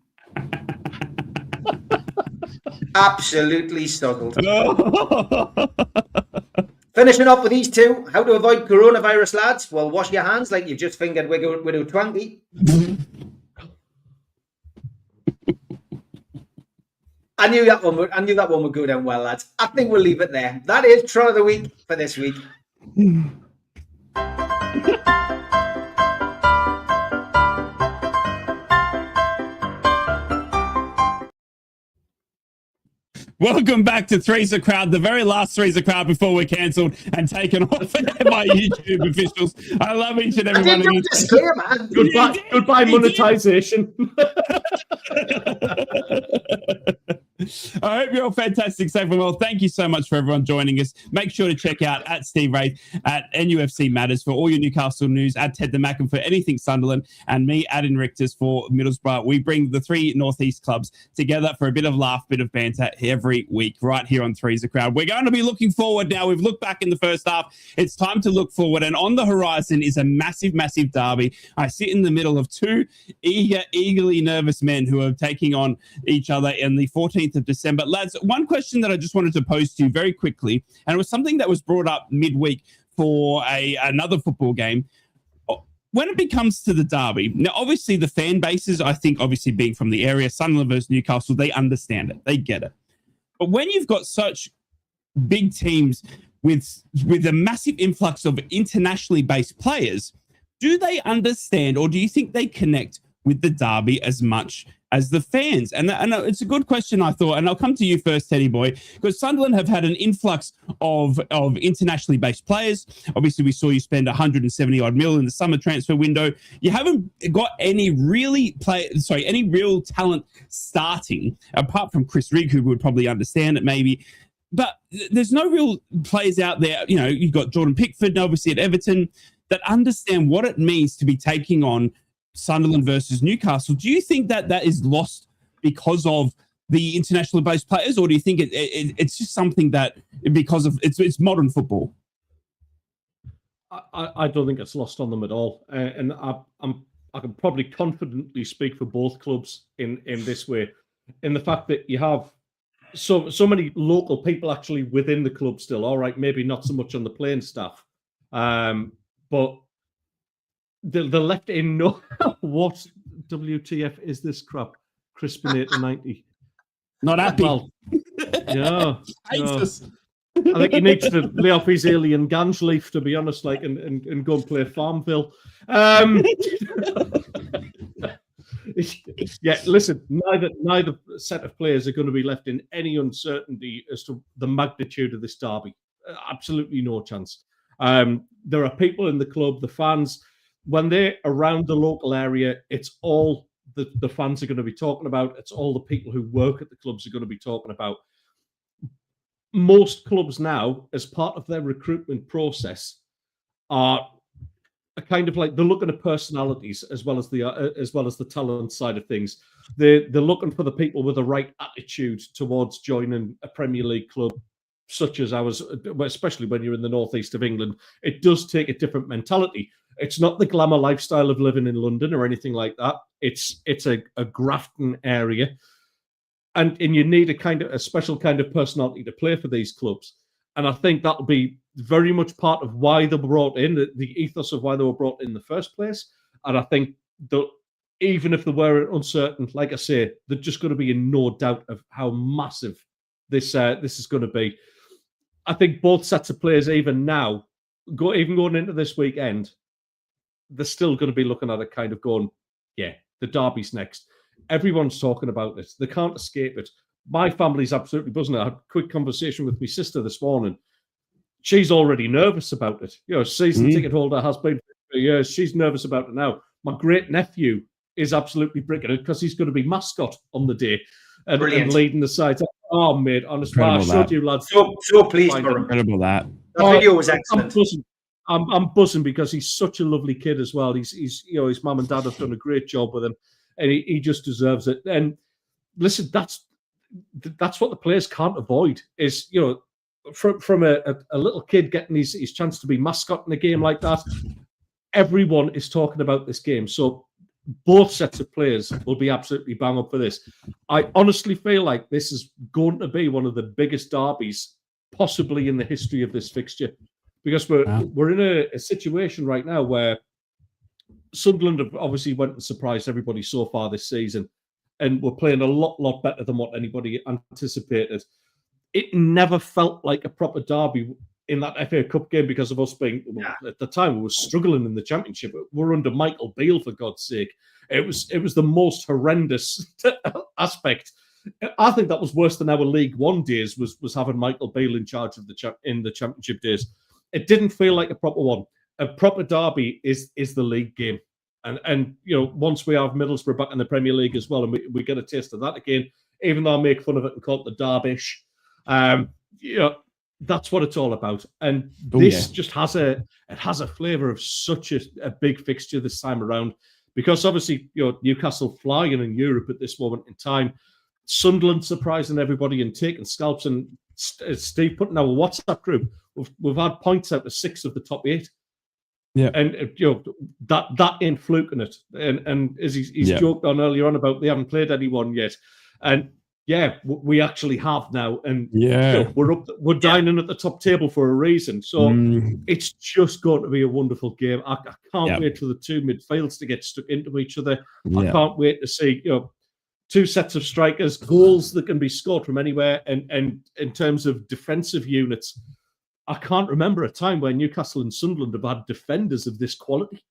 Absolutely soddled. Finishing up with these two. How to avoid coronavirus, lads? Well, wash your hands like you've just fingered Widow Twanky. I knew that one would go down well, lads. I think we'll leave it there. That is Tron of the Week for this week. Welcome back to Three's a Crowd, the very last Three's a Crowd before we're cancelled and taken off by YouTube officials. I love each and every one of you. Goodbye, monetization. I hope you're all fantastic, safe and well. Thank you so much for everyone joining us. Make sure to check out at Steve Wraith at NUFC Matters for all your Newcastle news, at Ted the Mackin for anything Sunderland, and me at Invictus for Middlesbrough. We bring the three North East clubs together for a bit of laugh, bit of banter every week right here on Three's a Crowd. We're going to be looking forward now. We've looked back in the first half. It's time to look forward, and on the horizon is a massive, massive derby. I sit in the middle of two eagerly nervous men who are taking on each other in the 14th of December. Lads, one question that I just wanted to pose to you very quickly, and it was something that was brought up midweek for another football game. When it comes to the derby, now obviously the fan bases, I think obviously being from the area, Sunderland versus Newcastle, they understand it, they get it. But when you've got such big teams with a massive influx of internationally based players, do they understand, or do you think they connect with the derby as much as the fans? And it's a good question, I thought, and I'll come to you first, Teddy Boy, because Sunderland have had an influx of internationally based players. Obviously, we saw you spend 170 odd mil in the summer transfer window. You haven't got any real talent starting, apart from Chris Rigg, who would probably understand it maybe. But there's no real players out there. You know, you've got Jordan Pickford, obviously at Everton, that understand what it means to be taking on Sunderland versus Newcastle. Do you think that is lost because of the internationally based players, or do you think it's just something that because of it's modern football? I don't think it's lost on them at all, and I can probably confidently speak for both clubs in this way, in the fact that you have so many local people actually within the club still. All right, maybe not so much on the playing staff, but the left in no. What WTF is this crap? Crispin 8-90. Not happy. Well, yeah. Hates us. I think he needs to lay off his alien ganj leaf, to be honest, like and go and play Farmville. Yeah, listen, neither set of players are going to be left in any uncertainty as to the magnitude of this derby. Absolutely no chance. There are people in the club, the fans, when they're around the local area, it's all the fans are going to be talking about. It's all the people who work at the clubs are going to be talking about. Most clubs now, as part of their recruitment process, are kind of like they're looking at personalities as well as the talent side of things. They're looking for the people with the right attitude towards joining a Premier League club such as ours, especially when you're in the North East of England. It does take a different mentality. It's not the glamour lifestyle of living in London or anything like that. It's a Grafton area. And you need a special kind of personality to play for these clubs. And I think that'll be very much part of why they were brought in, the ethos of why they were brought in the first place. And I think that even if they were uncertain, like I say, they're just going to be in no doubt of how massive this is going to be. I think both sets of players, even now, going into this weekend, they're still going to be looking at it kind of going, yeah, the derby's next. Everyone's talking about this. They can't escape it. My family's absolutely buzzing. I had a quick conversation with my sister this morning. She's already nervous about it. Season ticket holder has been for years. She's nervous about it now. My great nephew is absolutely bricking it because he's going to be mascot on the day and leading the side. Oh, mate, honestly, I showed you, lads. So pleased for him. Incredible that. The video was excellent. I'm buzzing because he's such a lovely kid as well. He's his mum and dad have done a great job with him, and he just deserves it. And listen, that's what the players can't avoid is from a little kid getting his chance to be mascot in a game like that. Everyone is talking about this game, so both sets of players will be absolutely bang up for this. I honestly feel like this is going to be one of the biggest derbies possibly in the history of this fixture. Because we're in a situation right now where Sunderland have obviously went and surprised everybody so far this season, and we're playing a lot better than what anybody anticipated. It never felt like a proper derby in that FA Cup game because of us being at the time we were struggling in the Championship. We're under Michael Beale, for God's sake. It was the most horrendous aspect. I think that was worse than our League One days. Was having Michael Beale in charge of the Championship days. It didn't feel like a proper one. A proper derby is the league game. And once we have Middlesbrough back in the Premier League as well, and we get a taste of that again, even though I make fun of it and call it the derbish, that's what it's all about. And this just has a flavour of such a big fixture this time around, because obviously Newcastle flying in Europe at this moment in time, Sunderland surprising everybody and taking scalps, and Steve put in our WhatsApp group. We've had points out of 6 of the top 8. Yeah, and that ain't fluking it. And as he's joked on earlier on about they haven't played anyone yet, and we actually have now, and we're dining at the top table for a reason. So it's just going to be a wonderful game. I can't wait for the two midfields to get stuck into each other. I can't wait to see two sets of strikers, goals that can be scored from anywhere, and in terms of defensive units. I can't remember a time where Newcastle and Sunderland have had defenders of this quality.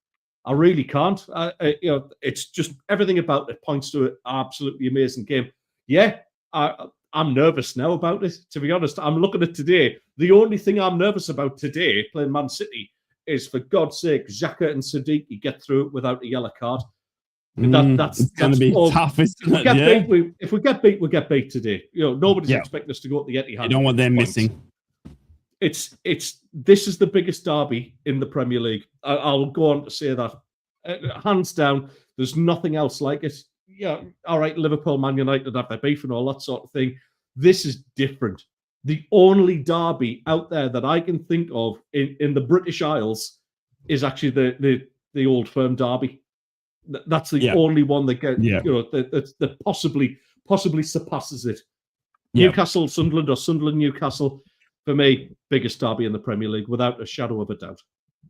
I really can't. It's just everything about it points to an absolutely amazing game. Yeah, I'm nervous now about it. To be honest, I'm looking at today. The only thing I'm nervous about today, playing Man City, is for God's sake, Xhaka and Siddiqui get through it without a yellow card. That's going to be tough, isn't it? If we get beat, we get beat today. Nobody's expecting us to go to the Etihad. You don't want them missing. This is the biggest derby in the Premier League. I'll go on to say that. Hands down, there's nothing else like it. Yeah, all right, Liverpool, Man United have their beef and all that sort of thing. This is different. The only derby out there that I can think of in the British Isles is actually the Old Firm derby. That's the only one that that possibly surpasses it. Yeah. Newcastle, Sunderland, or Sunderland, Newcastle, for me, biggest derby in the Premier League, without a shadow of a doubt.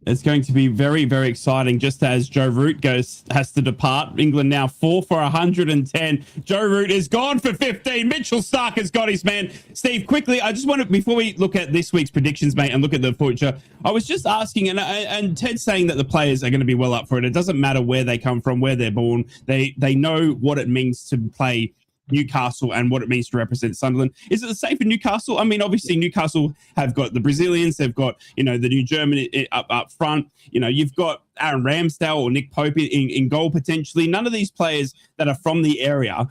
It's going to be very, very exciting. Just as Joe Root has to depart. England now 4 for 110. Joe Root is gone for 15. Mitchell Stark has got his man. Steve, quickly, I just want to, before we look at this week's predictions, mate, and look at the future, I was just asking, and Ted's saying that the players are going to be well up for it. It doesn't matter where they come from, where they're born. They know what it means to play Newcastle and what it means to represent Sunderland. Is it the same for Newcastle? I mean, obviously Newcastle have got the Brazilians, they've got, the new German up front. You've got Aaron Ramsdale or Nick Pope in goal potentially. None of these players that are from the area.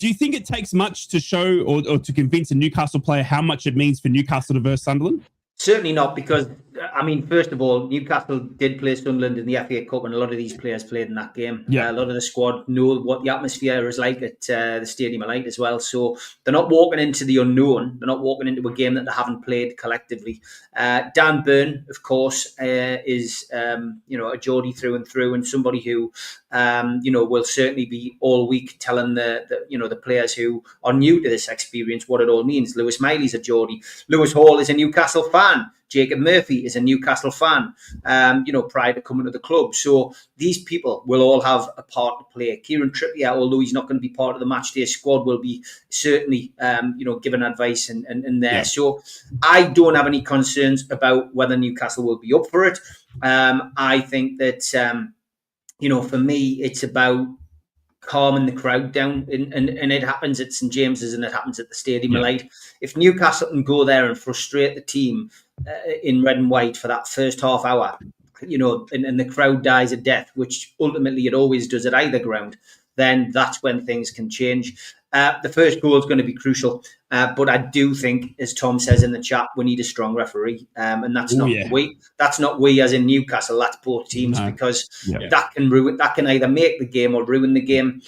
Do you think it takes much to show or to convince a Newcastle player how much it means for Newcastle to verse Sunderland? Certainly not, because, first of all, Newcastle did play Sunderland in the FA Cup, and a lot of these players played in that game. Yeah. A lot of the squad know what the atmosphere is like at the Stadium of Light as well. So they're not walking into the unknown. They're not walking into a game that they haven't played collectively. Dan Burn, of course, is a Geordie through and through, and somebody who will certainly be all week telling the players who are new to this experience what it all means. Lewis Miley's a Geordie. Lewis Hall is a Newcastle fan. Jacob Murphy is a Newcastle fan, prior to coming to the club. So these people will all have a part to play. Kieran Trippier, although he's not going to be part of the matchday squad, will be certainly, giving advice and there. Yeah. So I don't have any concerns about whether Newcastle will be up for it. I think that, for me, it's about calming the crowd down, and it happens at St James's and it happens at the Stadium of Light. If Newcastle can go there and frustrate the team in red and white for that first half hour, and the crowd dies a death, which ultimately it always does at either ground, then that's when things can change. The first goal is going to be crucial, but I do think, as Tom says in the chat, we need a strong referee, and that's we. That's not we as in Newcastle. That's both teams, because that can either make the game or ruin the game.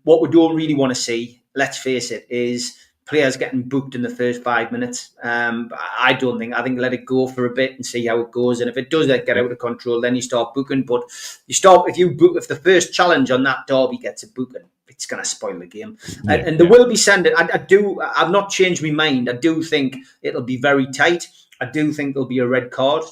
What we don't really want to see, let's face it, is players getting booked in the first 5 minutes. I think let it go for a bit and see how it goes. And if it does get out of control, then you start booking. But if the first challenge on that derby gets a booking, it's going to spoil the game. And there will be sending. I've not changed my mind. I do think it'll be very tight. I do think there'll be a red card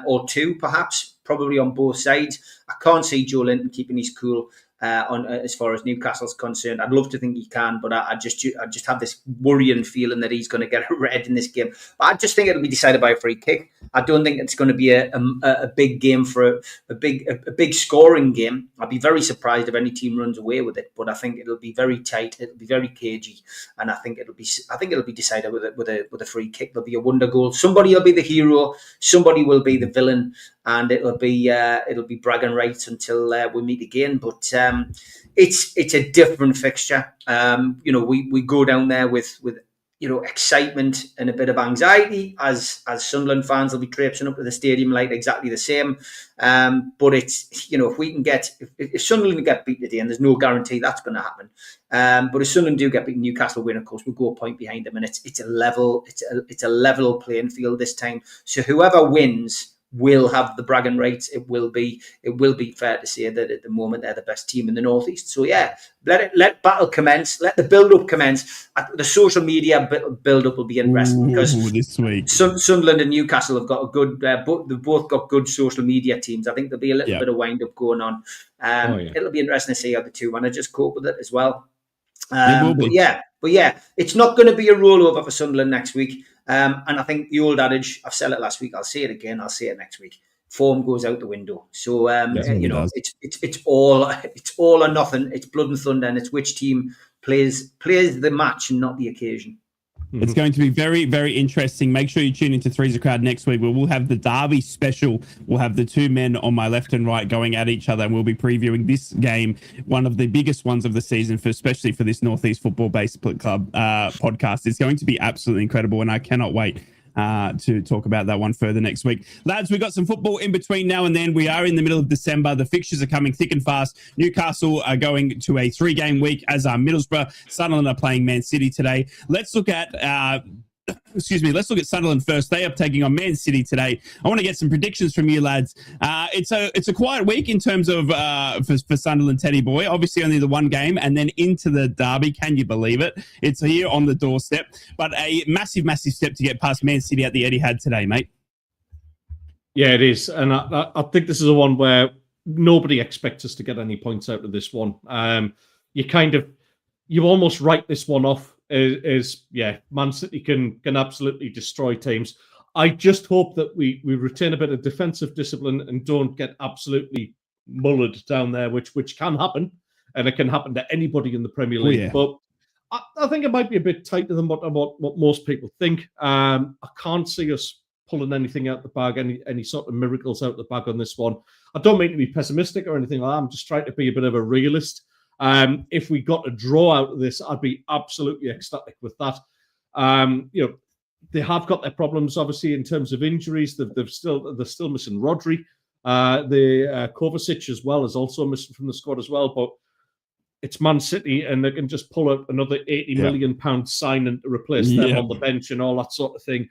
or two, perhaps, probably on both sides. I can't see Joe Linton keeping his cool as far as Newcastle's concerned. I'd love to think he can, but I just have this worrying feeling that he's going to get a red in this game. But I just think it'll be decided by a free kick. I don't think it's going to be a big game for a big scoring game. I'd be very surprised if any team runs away with it. But I think it'll be very tight. It'll be very cagey, and I think it'll be decided with a free kick. There'll be a wonder goal. Somebody will be the hero. Somebody will be the villain. And it'll be bragging rights until we meet again. But it's a different fixture. We go down there with excitement and a bit of anxiety, as Sunderland fans will be traipsing up to the Stadium Light exactly the same. But it's if we can if Sunderland get beat today, and there's no guarantee that's going to happen. But if Sunderland do get beat, Newcastle win, of course, we'll go a point behind them, and it's a level playing field this time. So whoever wins will have the bragging rights. It will be fair to say that at the moment they're the best team in the North East. So let battle commence. Let the build up commence. The social media build up will be interesting because this week Sunderland and Newcastle have got a good. They've both got good social media teams. I think there'll be a little bit of wind up going on. It'll be interesting to see how the two managers cope with it as well. But it's not going to be a rollover for Sunderland next week. And I think the old adage, I've said it last week, I'll say it again, I'll say it next week. Form goes out the window. So it's all or nothing. It's blood and thunder, and it's which team plays the match and not the occasion. It's going to be very, very interesting. Make sure you tune into Three's a Crowd next week, where we'll have the Derby special. We'll have the two men on my left and right going at each other, and we'll be previewing this game, one of the biggest ones of the season, especially for this North East Football Baseball Club podcast. It's going to be absolutely incredible, and I cannot wait to talk about that one further next week. Lads, we got some football in between now and then. We are in the middle of December. The fixtures are coming thick and fast. Newcastle are going to a 3-game week, as are Middlesbrough. Sunderland are playing Man City today. Let's look at excuse me, let's look at Sunderland first. They are taking on Man City today. I want to get some predictions from you lads. It's a quiet week in terms of for Sunderland, Teddy boy. Obviously only the one game and then into the derby. Can you believe it? It's here on the doorstep. But a massive, massive step to get past Man City at the Etihad today, mate. Yeah, it is. And I think this is the one where nobody expects us to get any points out of this one. You almost write this one off as Man City can absolutely destroy teams. I just hope that we retain a bit of defensive discipline and don't get absolutely mullered down there, which can happen, and it can happen to anybody in the Premier League. Yeah. But I think it might be a bit tighter than what most people think. I can't see us pulling anything out the bag, any sort of miracles out the bag on this one. I don't mean to be pessimistic or anything like that. I'm just trying to be a bit of a realist. If we got a draw out of this, I'd be absolutely ecstatic with that. They have got their problems, obviously, in terms of injuries. They're still missing Rodri. Kovacic as well is also missing from the squad as well. But it's Man City, and they can just pull out another £80 million signing to replace them on the bench and all that sort of thing.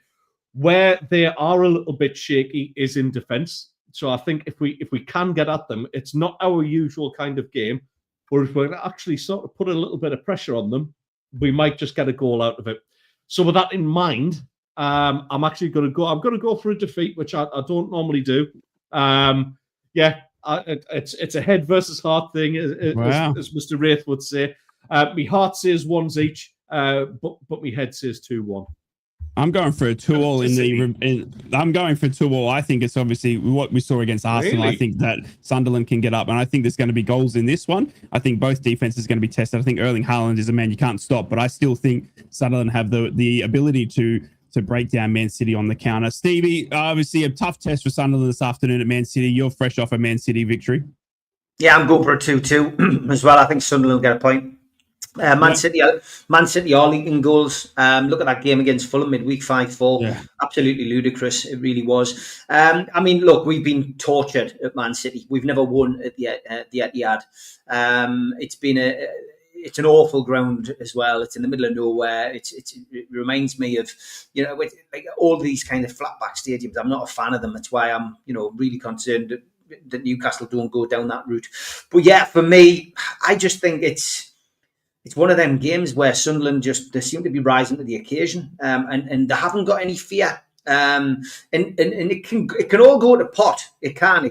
Where they are a little bit shaky is in defence. So I think if we can get at them, it's not our usual kind of game. Or if we actually sort of put a little bit of pressure on them, we might just get a goal out of it. So with that in mind, I'm actually going to go. I'm going to go for a defeat, which I don't normally do. It's a head versus heart thing, as Mr. Wraith would say. My heart says 1s each, but my head says 2-1. I'm going for a 2-2 I'm going for 2-2. I think it's obviously what we saw against Arsenal. Really? I think that Sunderland can get up, and I think there's going to be goals in this one. I think both defenses are going to be tested. I think Erling Haaland is a man you can't stop, but I still think Sunderland have the ability to break down Man City on the counter. Stevie, obviously a tough test for Sunderland this afternoon at Man City. You're fresh off a Man City victory. Yeah, I'm going for a 2-2 as well. I think Sunderland will get a point. Man City are leaking goals. Look at that game against Fulham midweek, 5-4. Yeah. Absolutely ludicrous. It really was. Look, we've been tortured at Man City. We've never won at the Etihad. It's an awful ground as well. It's in the middle of nowhere. It reminds me of, like all these kind of flatback stadiums. I'm not a fan of them. That's why I'm, really concerned that Newcastle don't go down that route. But yeah, for me, I just think it's one of them games where Sunderland they seem to be rising to the occasion, and they haven't got any fear. And it can all go to pot. It can be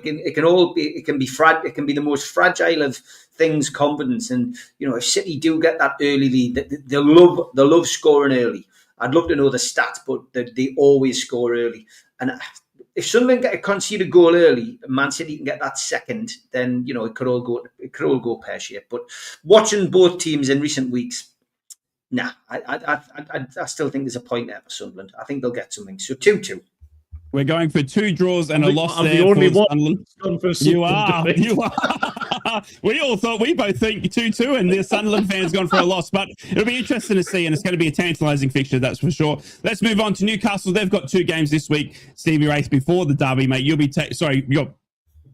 the most fragile of things, confidence. And if City do get that early lead, they love scoring early. I'd love to know the stats, but they always score early. And if Sunderland concede a goal early, Man City can get that second, then it could all go pear shaped. But watching both teams in recent weeks, I still think there's a point there for Sunderland. I think they'll get something. So 2-2. We're going for 2 draws and a loss there. The only one. You are. We both think 2-2, and the Sunderland fans gone for a loss. But it'll be interesting to see, and it's going to be a tantalising fixture, that's for sure. Let's move on to Newcastle. They've got 2 games this week. Stevie Wraith, before the derby, mate. You're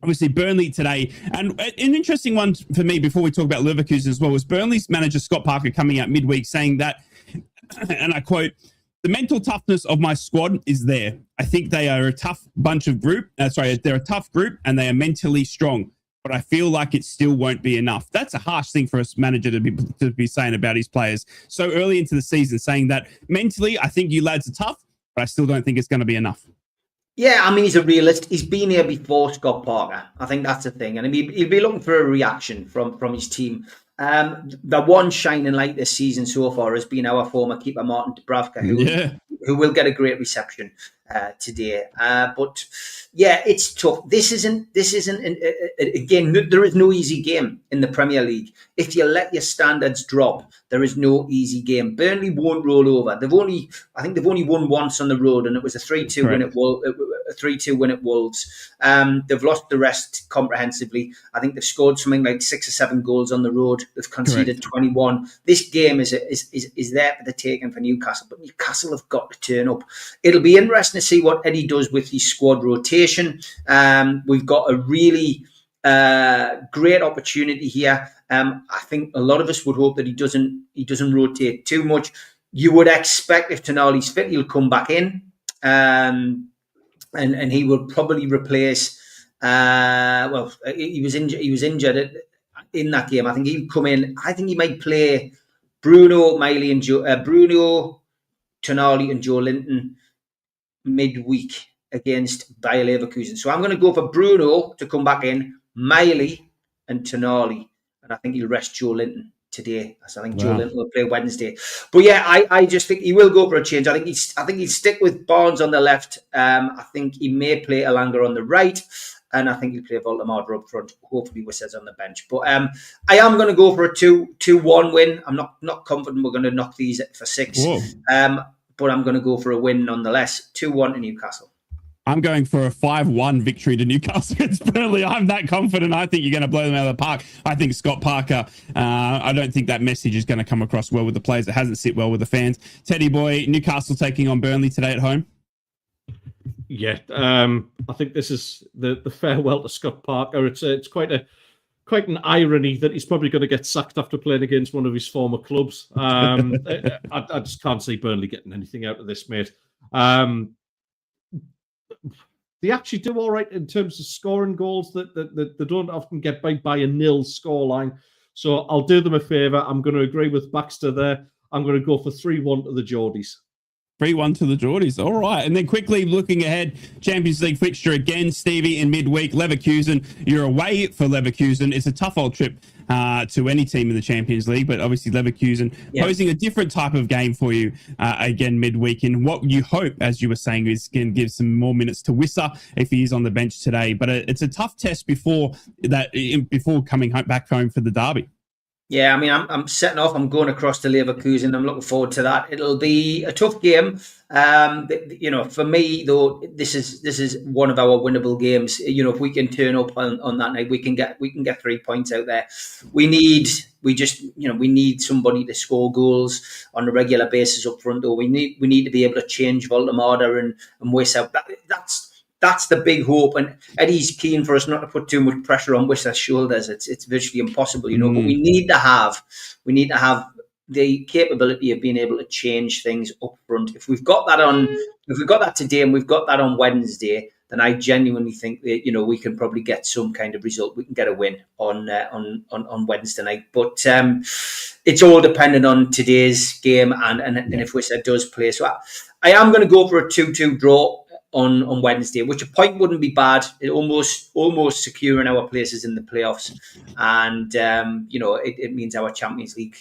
obviously Burnley today. And an interesting one for me before we talk about Leverkusen as well was Burnley's manager Scott Parker coming out midweek saying that, and I quote, "The mental toughness of my squad is there. I think they are a tough bunch of group. They're a tough group and they are mentally strong. But I feel like it still won't be enough." That's a harsh thing for a manager to be saying about his players so early into the season, saying that mentally, I think you lads are tough, but I still don't think it's going to be enough. Yeah, he's a realist. He's been here before, Scott Parker. I think that's the thing. And he'll be looking for a reaction from his team. The one shining light this season so far has been our former keeper, Martin Dubravka, who will get a great reception today. But yeah, it's tough. This isn't again, there is no easy game in the Premier League. If you let your standards drop, there is no easy game. Burnley won't roll over. I think they've only won once on the road, and it was a 3-2 win at Wolves. They've lost the rest comprehensively. I think they've scored something like 6 or 7 goals on the road. They've conceded 21. This game is there for the taking for Newcastle, but Newcastle have got to turn up. It'll be interesting to see what Eddie does with his squad rotation. We've got a really great opportunity here. I think a lot of us would hope that he doesn't rotate too much. You would expect if Tonali's fit, he'll come back in, and he will probably replace. He was injured in that game. I think he'll come in. I think he might play Bruno, Miley, and Bruno, Tonali, and Joe Linton midweek against Bayer Leverkusen. So I'm going to go for Bruno to come back in, Miley, and Tonali, and I think he'll rest Joe Linton today. So I think Joe Linton will play Wednesday. But yeah, I just think he will go for a change. I think he'd stick with Barnes on the left. I think he may play Elanga on the right. And I think he'll play Voldemar up front. Hopefully, Wissa's on the bench. But I am going to go for a 2-1 win. I'm not confident we're going to knock these for 6. But I'm going to go for a win nonetheless. 2-1 to Newcastle. I'm going for a 5-1 victory to Newcastle against Burnley. I'm that confident. I think you're going to blow them out of the park. I think Scott Parker, I don't think that message is going to come across well with the players. It hasn't sit well with the fans. Teddy boy, Newcastle taking on Burnley today at home. Yeah, I think this is the farewell to Scott Parker. It's quite an irony that he's probably going to get sacked after playing against one of his former clubs. I just can't see Burnley getting anything out of this, mate. They actually do all right in terms of scoring goals. That they don't often get by a nil scoreline. So I'll do them a favour. I'm going to agree with Baxter there. I'm going to go for 3-1 to the Geordies. 3-1 to the Geordies. All right. And then quickly looking ahead, Champions League fixture again, Stevie, in midweek. Leverkusen, you're away for Leverkusen. It's a tough old trip to any team in the Champions League, but obviously Leverkusen posing a different type of game for you again midweek. And what you hope, as you were saying, is going to give some more minutes to Wissa if he is on the bench today. But it's a tough test before coming back home for the derby. Yeah, I mean, I'm setting off. I'm going across to Leverkusen. I'm looking forward to that. It'll be a tough game. For me though, this is one of our winnable games. If we can turn up on that night, we can get 3 points out there. We need somebody to score goals on a regular basis up front. Though we need to be able to change Voldemar and Wissa. That's the big hope, and Eddie's keen for us not to put too much pressure on Wissa's shoulders. It's virtually impossible, But we need to have the capability of being able to change things up front. If we've got that today, and we've got that on Wednesday, then I genuinely think that we can probably get some kind of result. We can get a win on Wednesday night, but it's all dependent on today's game and if Wissa does play. So I am going to go for a 2-2 draw on Wednesday, which a point wouldn't be bad. It almost securing our places in the playoffs, and it means our Champions League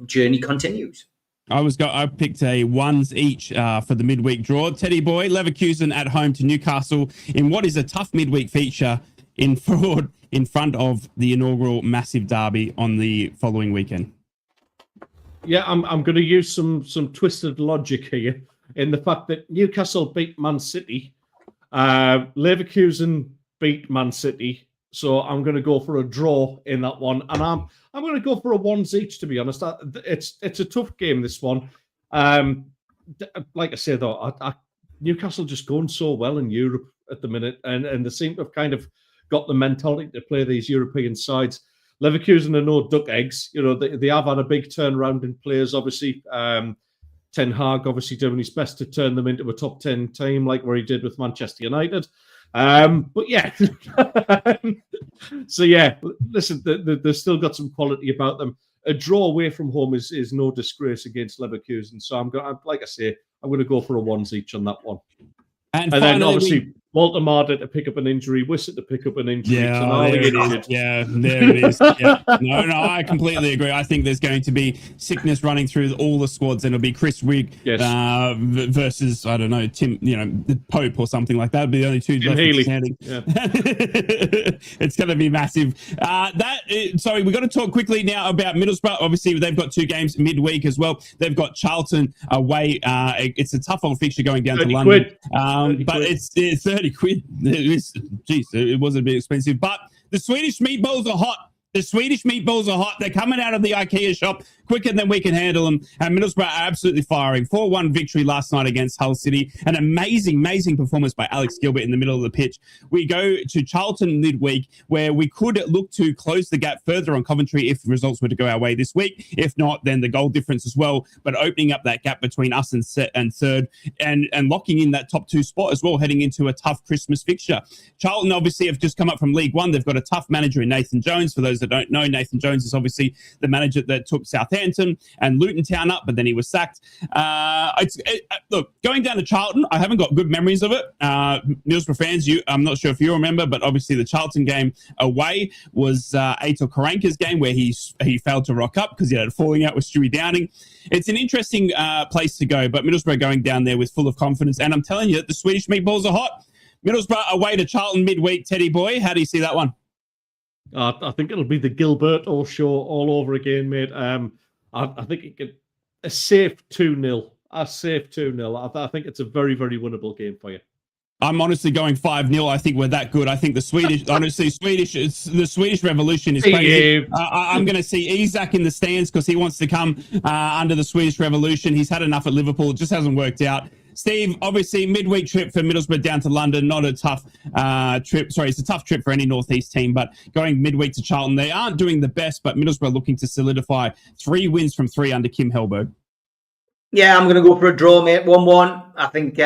journey continues. I picked a ones each for the midweek draw. Teddy boy, Leverkusen at home to Newcastle in what is a tough midweek feature in front of the inaugural massive derby on the following weekend. Yeah, I'm going to use some twisted logic here, in the fact that Newcastle beat Man City, Leverkusen beat Man City, so I'm going to go for a draw in that one, and I'm going to go for a ones each. To be honest, it's a tough game, this one. Like I say though, Newcastle just going so well in Europe at the minute, and they seem to have kind of got the mentality to play these European sides. Leverkusen are no duck eggs, they have had a big turnaround in players, obviously. Ten Hag obviously doing his best to turn them into a top 10 team, like where he did with Manchester United. But yeah, so yeah, listen, they've still got some quality about them. A draw away from home is no disgrace against Leverkusen. So I'm going to go for a ones each on that one. And then obviously Voldemar to pick up an injury, Wissa to pick up an injury. Yeah, there it is. Yeah. No, I completely agree. I think there's going to be sickness running through all the squads, and it'll be Chris Wigg versus, I don't know, Tim, the Pope or something like that. It'll be the only two left standing. Yeah. It's going to be massive. Sorry, we've got to talk quickly now about Middlesbrough. Obviously, they've got 2 games midweek as well. They've got Charlton away. It's a tough old fixture going down to London. But it's 30 quid. It was a bit expensive. But the Swedish meatballs are hot. The Swedish meatballs are hot. They're coming out of the IKEA shop quicker than we can handle them. And Middlesbrough are absolutely firing. 4-1 victory last night against Hull City. An amazing performance by Alex Gilbert in the middle of the pitch. We go to Charlton midweek, where we could look to close the gap further on Coventry if results were to go our way this week. If not, then the goal difference as well. But opening up that gap between us and third, and locking in that top 2 spot as well, heading into a tough Christmas fixture. Charlton obviously have just come up from League One. They've got a tough manager in Nathan Jones. For those that don't know, Nathan Jones is obviously the manager that took Southampton and Luton Town up, but then he was sacked. Look, going down to Charlton, I haven't got good memories of it. Middlesbrough fans, I'm not sure if you remember, but obviously the Charlton game away was Aitor Karanka's game, where he failed to rock up because he had a falling out with Stewie Downing. It's an interesting place to go, but Middlesbrough going down there with full of confidence. And I'm telling you, the Swedish meatballs are hot. Middlesbrough away to Charlton midweek. Teddy boy, how do you see that one? I think it'll be the Gilberto show all over again, mate. I think it could a safe 2-0. A safe 2-0. I think it's a very, very winnable game for you. I'm honestly going 5-0. I think we're that good. I think the Swedish Revolution is crazy. I'm going to see Isak in the stands because he wants to come under the Swedish Revolution. He's had enough at Liverpool. It just hasn't worked out. Steve, obviously, midweek trip for Middlesbrough down to London. Not a tough trip. Sorry, it's a tough trip for any North East team, but going midweek to Charlton, they aren't doing the best, but Middlesbrough looking to solidify 3 wins from 3 under Kim Hellberg. Yeah, I'm going to go for a draw, mate. 1-1. I think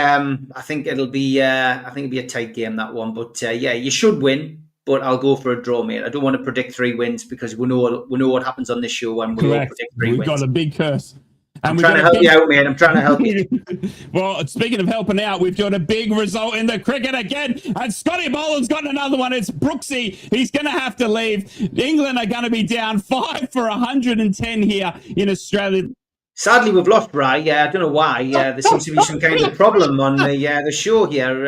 it'll be a tight game, that one. But yeah, you should win. But I'll go for a draw, mate. I don't want to predict 3 wins because we know what happens on this show when we all predict 3 wins. We've got a big curse. I'm trying to help you out, mate. I'm trying to help you. Well, speaking of helping out, we've got a big result in the cricket again. And Scotty Boland's got another one. It's Brooksy. He's going to have to leave. England are going to be down 5 for 110 here in Australia. Sadly, we've lost Bry. I don't know why. There seems to be some kind of problem on the show here.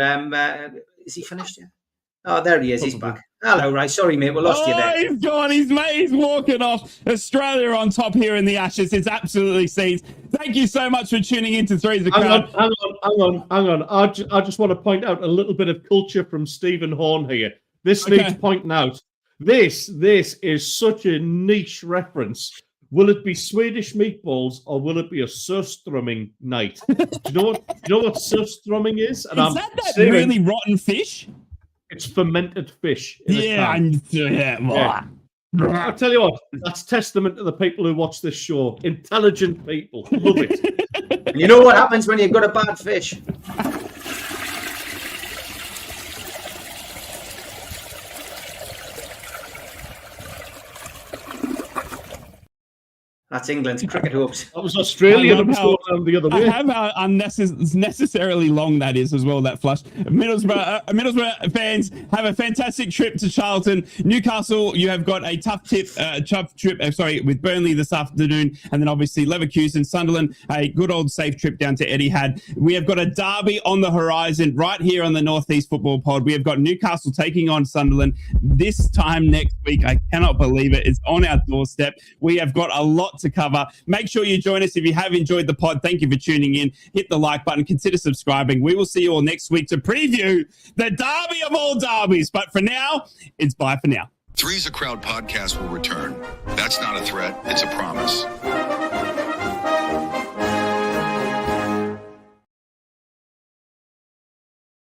Is he finished yet? Oh, there he is. He's back. Hello, Ray. Sorry, mate. We lost you there. He's gone. He's walking off. Australia on top here in the Ashes. It's absolutely seized. Thank you so much for tuning in to Three's a Crowd. Hang on. I just want to point out a little bit of culture from Stephen Horn here. This needs pointing out. This is such a niche reference. Will it be Swedish meatballs or will it be a surstrumming night? Do you know what surstrumming is? And is that really rotten fish? It's fermented fish. Yeah. I'll tell you what, that's testament to the people who watch this show. Intelligent people. Love it. You know what happens when you've got a bad fish? That's England's cricket hopes. That was Australia that was going down the other way. I have how unnecessarily long that is as well, that flush. Middlesbrough fans, have a fantastic trip to Charlton. Newcastle, you have got a tough trip with Burnley this afternoon. And then obviously Leverkusen, Sunderland, a good old safe trip down to Etihad. We have got a derby on the horizon right here on the North East Football Pod. We have got Newcastle taking on Sunderland this time next week. I cannot believe it. It's on our doorstep. We have got a lot to cover. Make sure you join us if you have enjoyed the pod. Thank you for tuning in. Hit the like button. Consider subscribing. We will see you all next week to preview the derby of all derbies. But for now, it's bye for now. Three's a Crowd podcast will return. That's not a threat. It's a promise.